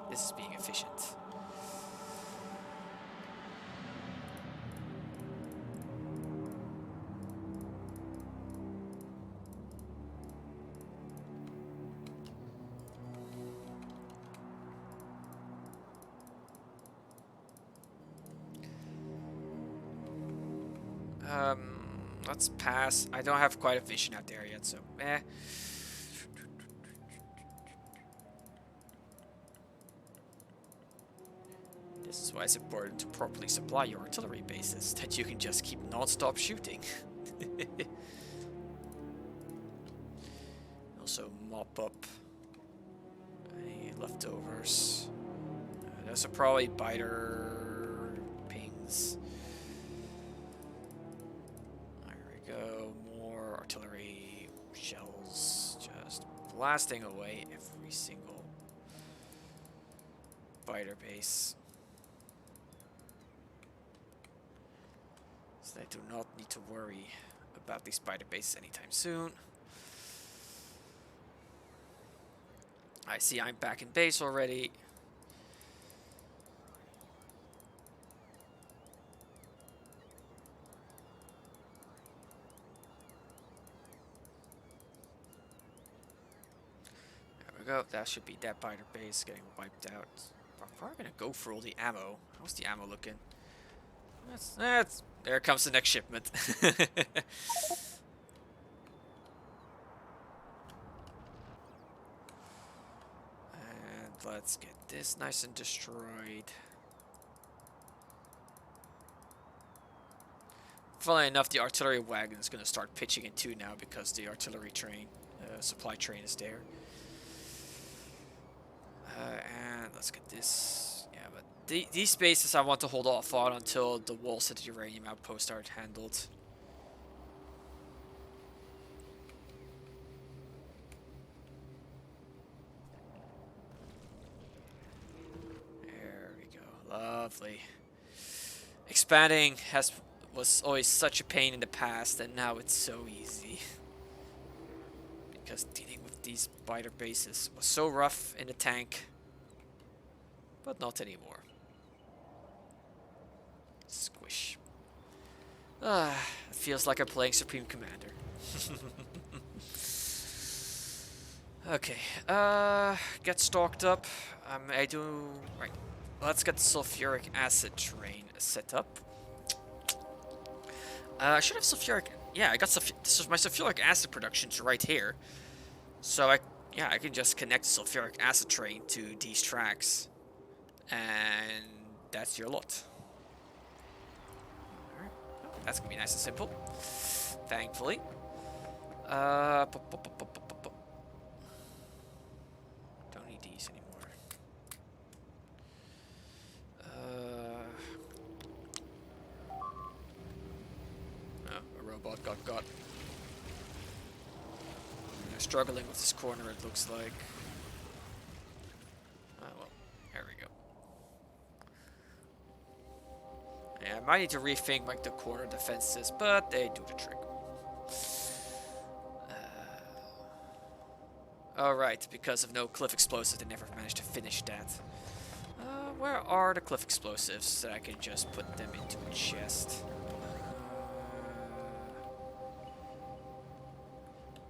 This is being efficient. Let's pass. I don't have quite a vision out there yet, so eh. This is why it's important to properly supply your artillery bases, that you can just keep non-stop shooting. Also mop up any leftovers. Those are probably biter pings. Artillery shells just blasting away every single biter base. So I do not need to worry about these biter bases anytime soon. I see I'm back in base already. Go. That should be that biter base getting wiped out. I'm probably gonna go for all the ammo. How's the ammo looking? There comes the next shipment. And let's get this nice and destroyed. Funnily enough, the artillery wagon is gonna start pitching in too now because the artillery train, supply train is there. And let's get this. Yeah, but these bases I want to hold off on until the walls at the uranium outpost are handled. There we go. Lovely. Expanding was always such a pain in the past, and now it's so easy. Because dealing with these biter bases was so rough in the tank, but not anymore. Squish. It feels like I'm playing Supreme Commander. Okay, get stocked up. Right. Let's get the sulfuric acid train set up. I should have sulfuric. Yeah, I got this is my sulfuric acid productions right here. So I can just connect the sulfuric acid train to these tracks, and that's your lot. Alright, that's gonna be nice and simple. Thankfully. Don't need these anymore. Oh, a robot got. struggling with this corner, it looks like. Well, there we go. Yeah, I might need to rethink like the corner defenses, but they do the trick. Alright, because of no cliff explosives, they never managed to finish that. Where are the cliff explosives so I can just put them into a chest?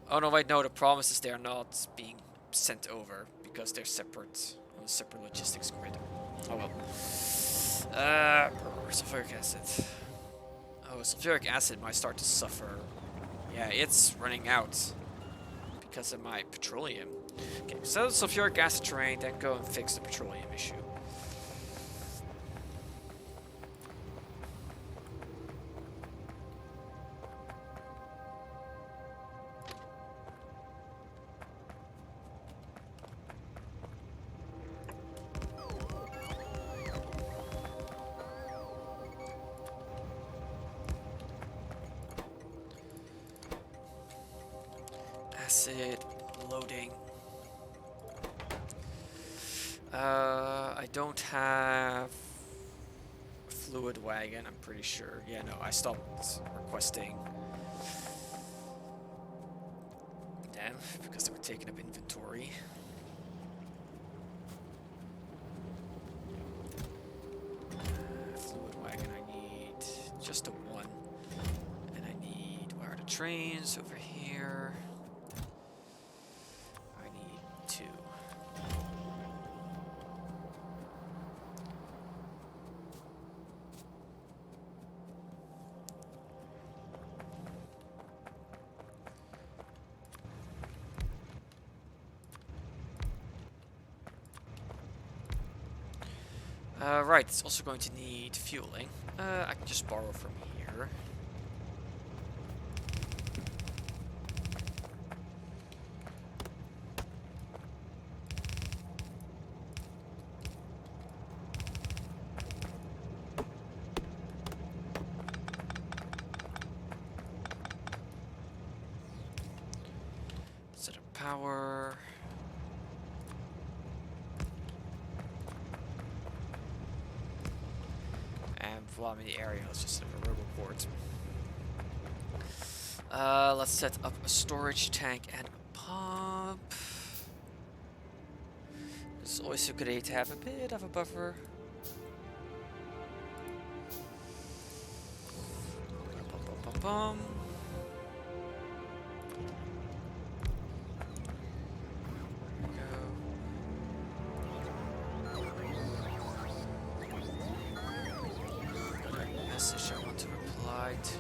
Oh no, wait, no, the problem is they are not being sent over because they're separate on a separate logistics grid. Oh well. Sulfuric acid. Oh, sulfuric acid might start to suffer. Yeah, it's running out because of my petroleum. Okay, so sulfuric acid terrain, then go and fix the petroleum issue. Acid loading. I don't have a fluid wagon, I'm pretty sure. Yeah, no, I stopped requesting them because they were taking up inventory. Fluid wagon, I need just the one. And I need, where are the trains? Over here. I need 2. Right, it's also going to need fueling. I can just borrow from here. Set up power. While I'm in the area, let's just set up a roboport. Let's set up a storage tank and a pump. It's always a good idea to have a bit of a buffer. Bum, bum, bum, bum. Message I want to reply to.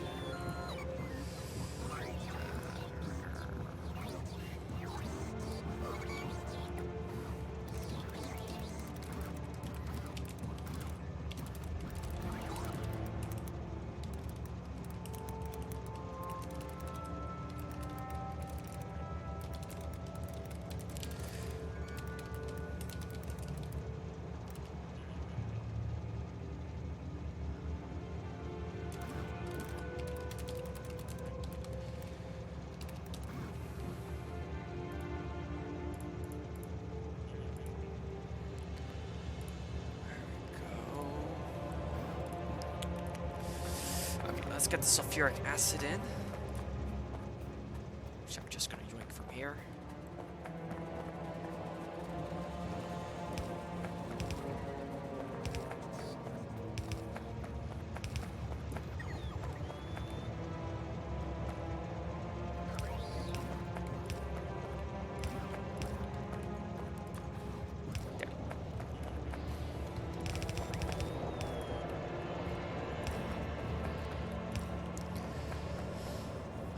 Let's get the sulfuric acid in, which I'm just going to yoink from here.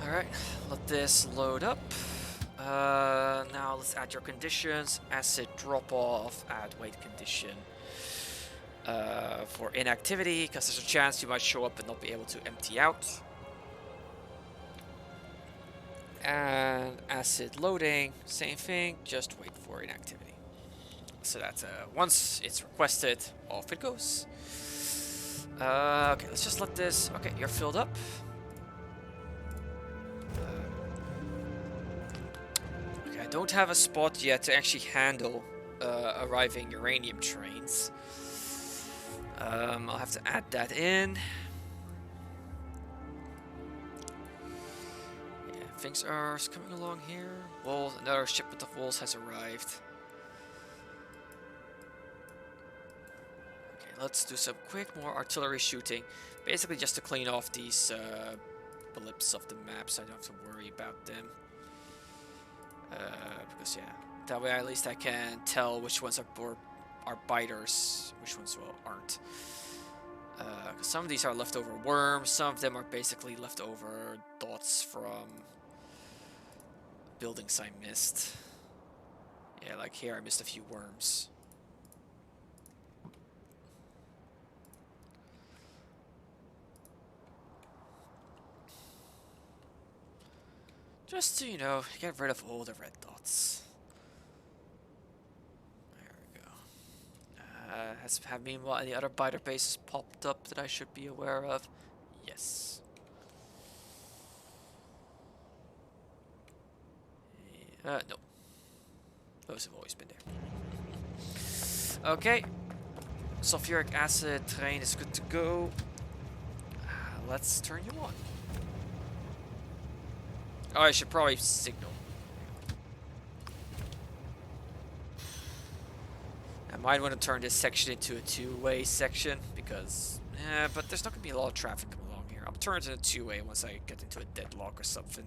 Alright, let this load up. Now let's add your conditions. Acid drop off, add weight condition. For inactivity, because there's a chance you might show up and not be able to empty out. And acid loading, same thing, just wait for inactivity. So that once it's requested, off it goes. Okay, let's just let this... Okay, you're filled up. don't have a spot yet to actually handle arriving uranium trains. I'll have to add that in. Yeah, things are coming along here. Wool, another shipment of wools has arrived. Okay, let's do some quick more artillery shooting. Basically just to clean off these blips of the map so I don't have to worry about them. Because yeah, that way at least I can tell which ones are biters, which ones aren't. Because some of these are leftover worms, some of them are basically leftover dots from buildings I missed. Yeah, like here I missed a few worms. Just to, you know, get rid of all the red dots. There we go. Have meanwhile any other biter bases popped up that I should be aware of? Yes. No. Those have always been there. Okay. Sulfuric acid train is good to go. Let's turn you on. Oh, I should probably signal. I might want to turn this section into a two-way section because, but there's not going to be a lot of traffic coming along here. I'll turn it into a two-way once I get into a deadlock or something.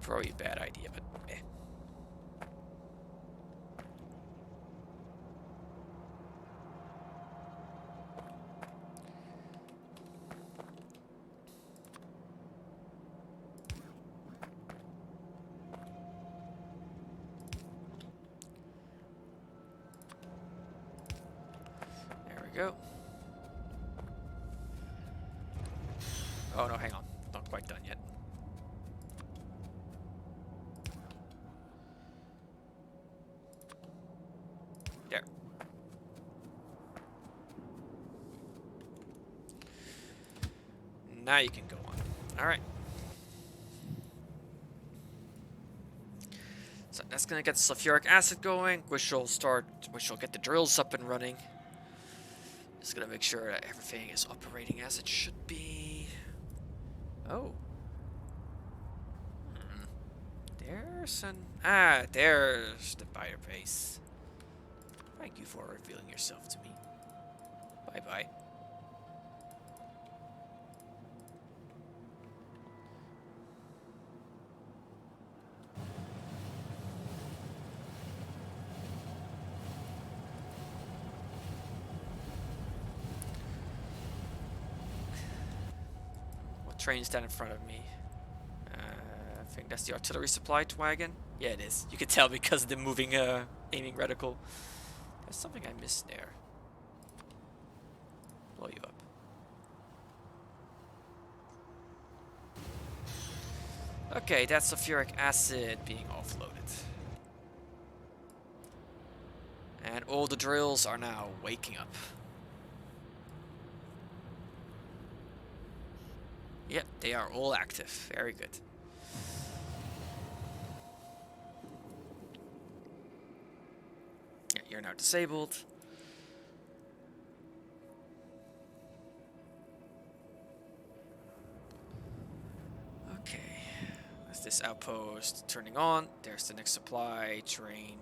Probably a bad idea, but eh. Go. Oh no, hang on. Not quite done yet. There. Now you can go on. Alright. So that's gonna get the sulfuric acid going, which will get the drills up and running. Just gonna make sure that everything is operating as it should be. Oh. There's the biter base. Thank you for revealing yourself to me. Bye-bye. Train's down in front of me. I think that's the artillery supply wagon. Yeah, it is. You can tell because of the moving aiming reticle. There's something I missed there. Blow you up. Okay, that's sulfuric acid being offloaded. And all the drills are now waking up. Yep, they are all active. Very good. Yeah, you're now disabled. Okay. That's this outpost turning on. There's the next supply train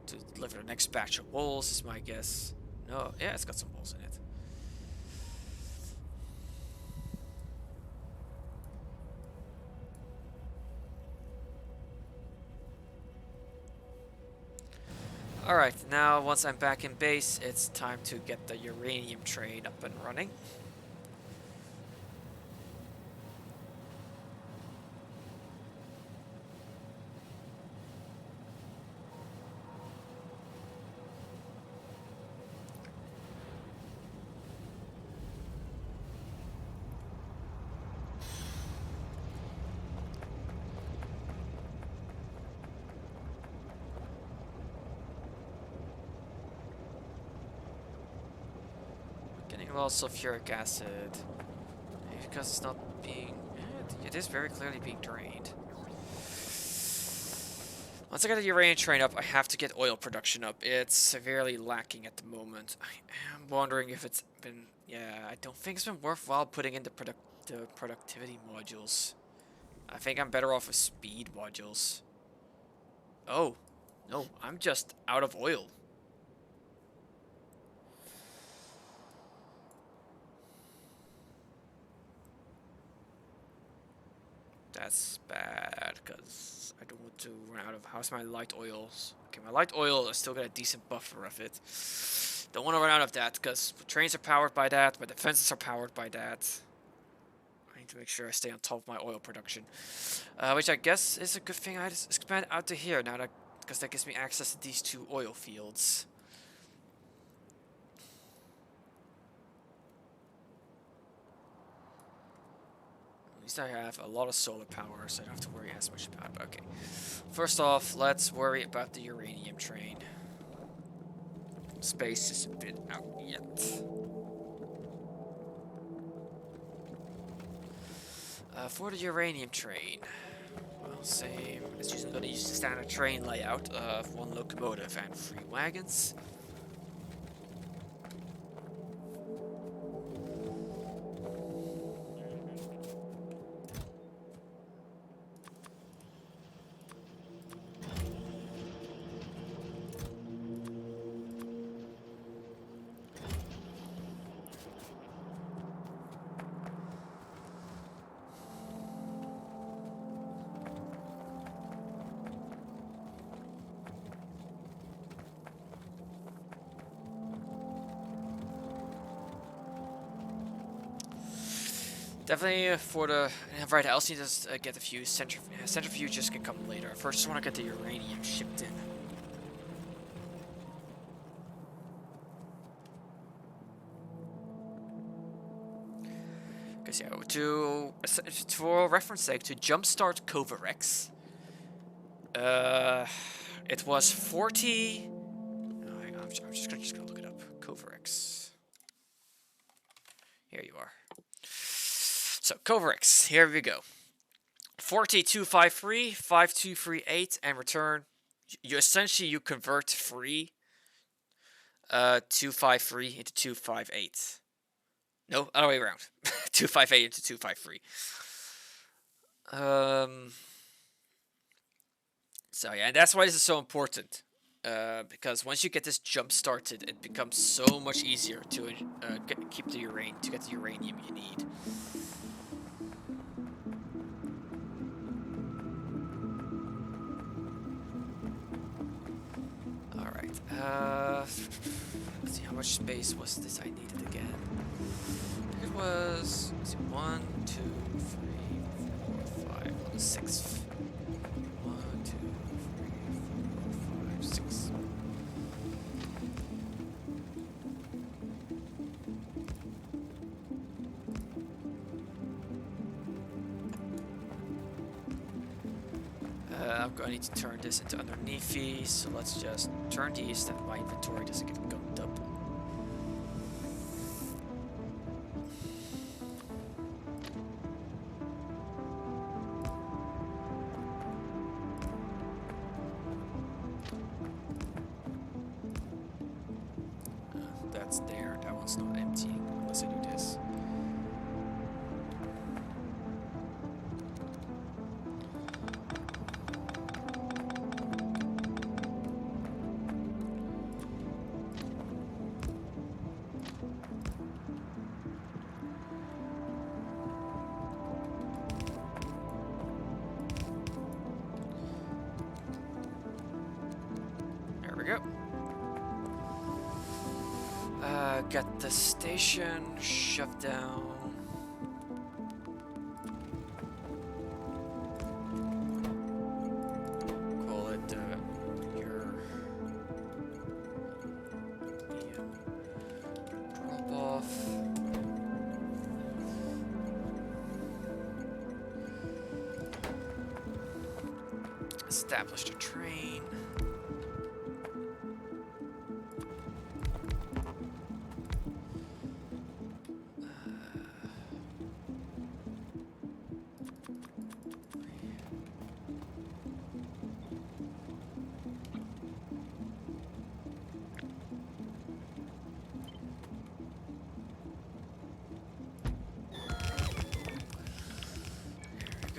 to deliver the next batch of wolves, is my guess. No, yeah, it's got some wolves in it. Alright, now once I'm back in base, it's time to get the uranium train up and running. A lot of sulfuric acid. Maybe because it's not being... It is very clearly being drained. Once I get the uranium train up, I have to get oil production up. It's severely lacking at the moment. I am wondering if it's been... Yeah, I don't think it's been worthwhile putting in the productivity modules. I think I'm better off with speed modules. Oh, no, I'm just out of oil. That's bad, because I don't want to run out of... How's my light oils? Okay, my light oil, I still got a decent buffer of it. Don't want to run out of that, because trains are powered by that, my defenses are powered by that. I need to make sure I stay on top of my oil production. Which I guess is a good thing I just expand out to here now, because that gives me access to these 2 oil fields. At least I have a lot of solar power, so I don't have to worry as much about it. Okay. First off, let's worry about the uranium train. Space is a bit out yet. For the uranium train, well, same. It's usually going to use the standard train layout of 1 locomotive and 3 wagons. Definitely for the... Right, I also need to get a few centrifuges can come later. First, just want to get the uranium shipped in. Because, yeah, for reference sake, to jumpstart Covarex, it was 40... Oh, hang on, I'm just gonna look it up. Covarex. Here you are. So, Covarex, here we go. 40253, 5238, and return. You convert free 253 into 258. No, other way around. 258 into 253. So yeah, and that's why this is so important. Because once you get this jump started, it becomes so much easier to get the uranium you need. Let's see, how much space was this I needed again? It was, let's see, 1, 2, 3, 4, 5, 6. 1, 2, 3, 4, 5, 6. I'm going to need to turn this into underneath these, so let's just turn these so that my inventory doesn't get gunked up. That's there, that one's not emptying unless I do this. There we go. Got the station shoved down. Call it your drop off. Established a train.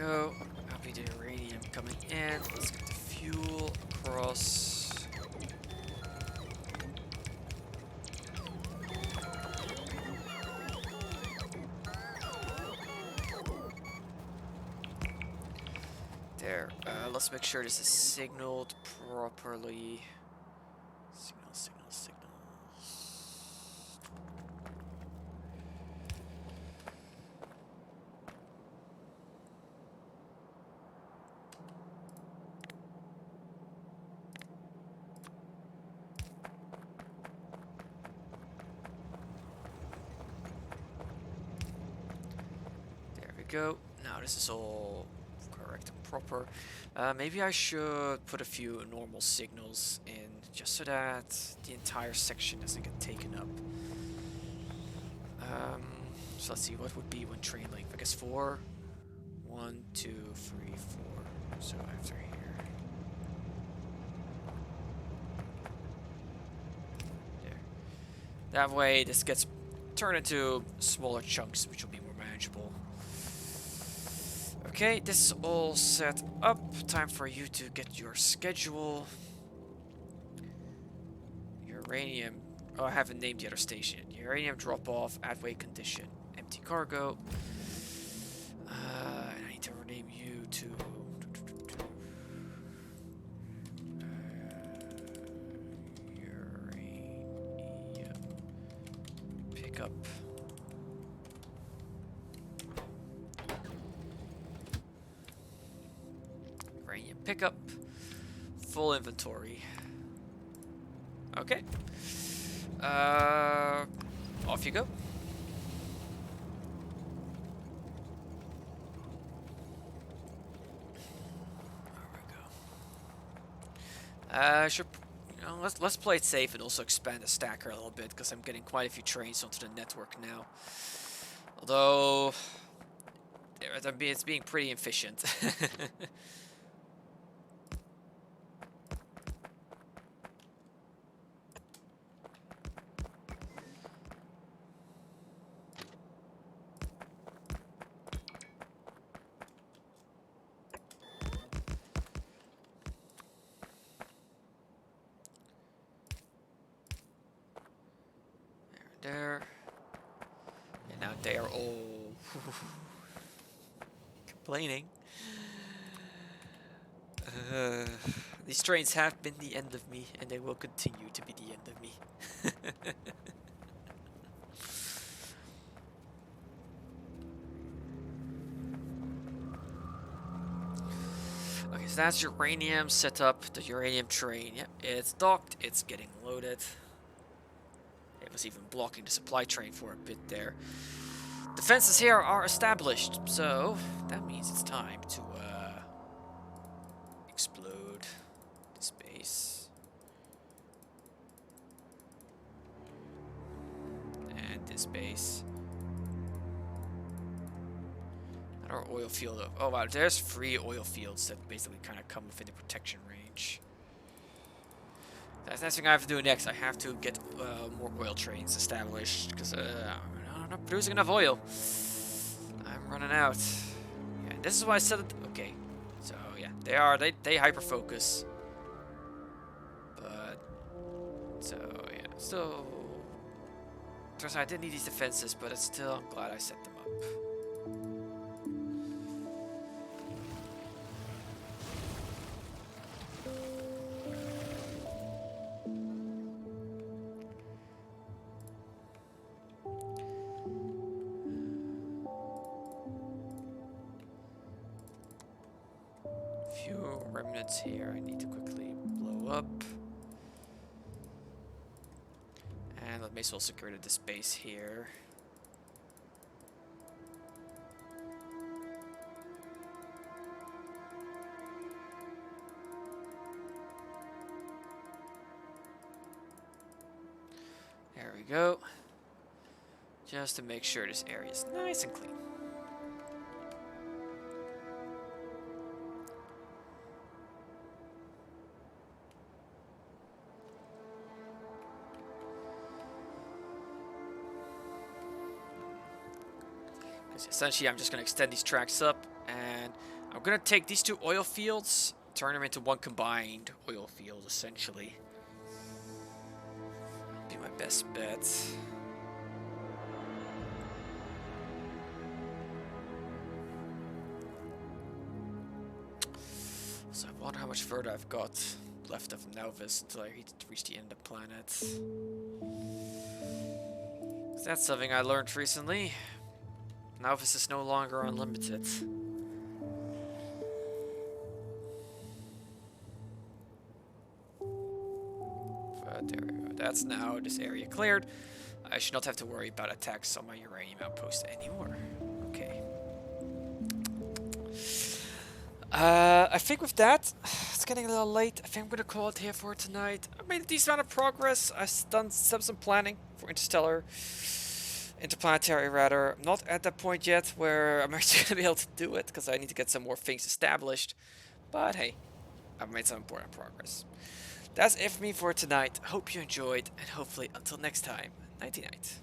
go. Copy the uranium coming in. Let's get the fuel across. There. Let's make sure this is signaled properly. Signals. There we go. Now this is all correct and proper. Maybe I should put a few normal signals in just so that the entire section doesn't get taken up. So let's see, what would be one train length? I guess 4. 1, 2, 3, 4. So after here. There. That way this gets turned into smaller chunks, which will be more manageable. Okay, this is all set up. Time for you to get your schedule. Uranium. Oh, I haven't named the other station. Uranium drop-off, at-way condition. Empty cargo. I need to rename you to... uranium pickup. Uranium pickup. Full inventory. Okay. Off you go. Should, you know, let's play it safe and also expand the stacker a little bit because I'm getting quite a few trains onto the network now. Although it's being pretty efficient. There. And now they are all complaining. These trains have been the end of me, and they will continue to be the end of me. Okay, so that's uranium set up, the uranium train. Yep, it's docked, it's getting loaded. It was even blocking the supply train for a bit there. Defenses here are established, so that means it's time to explode this base. And this base. Another oil field. Oh wow, there's 3 oil fields that basically kind of come within the protection range. That's the next thing I have to do next. I have to get more oil trains established because I'm not producing enough oil. I'm running out. Yeah, this is why I said it. Okay, so yeah, they hyper focus. But so yeah, still. Turns out I didn't need these defenses, but it's still I'm glad I set them up. Few remnants here I need to quickly blow up. And let me as well secure this base here. There we go. Just to make sure this area is nice and clean. Essentially, I'm just going to extend these tracks up and I'm gonna take these 2 oil fields, turn them into one combined oil field, essentially. Be my best bet. So I wonder how much further I've got left of Novis until I reach the end of the planet. That's something I learned recently. Novis is no longer unlimited. But there we go. That's now this area cleared. I should not have to worry about attacks on my uranium outpost anymore. Okay. I think with that, it's getting a little late. I think I'm gonna call it here for tonight. I made a decent amount of progress. I've done some planning for Interplanetary rather. I'm not at that point yet where I'm actually gonna be able to do it because I need to get some more things established. But hey, I've made some important progress. That's it for me for tonight. Hope you enjoyed, and hopefully until next time, nighty night.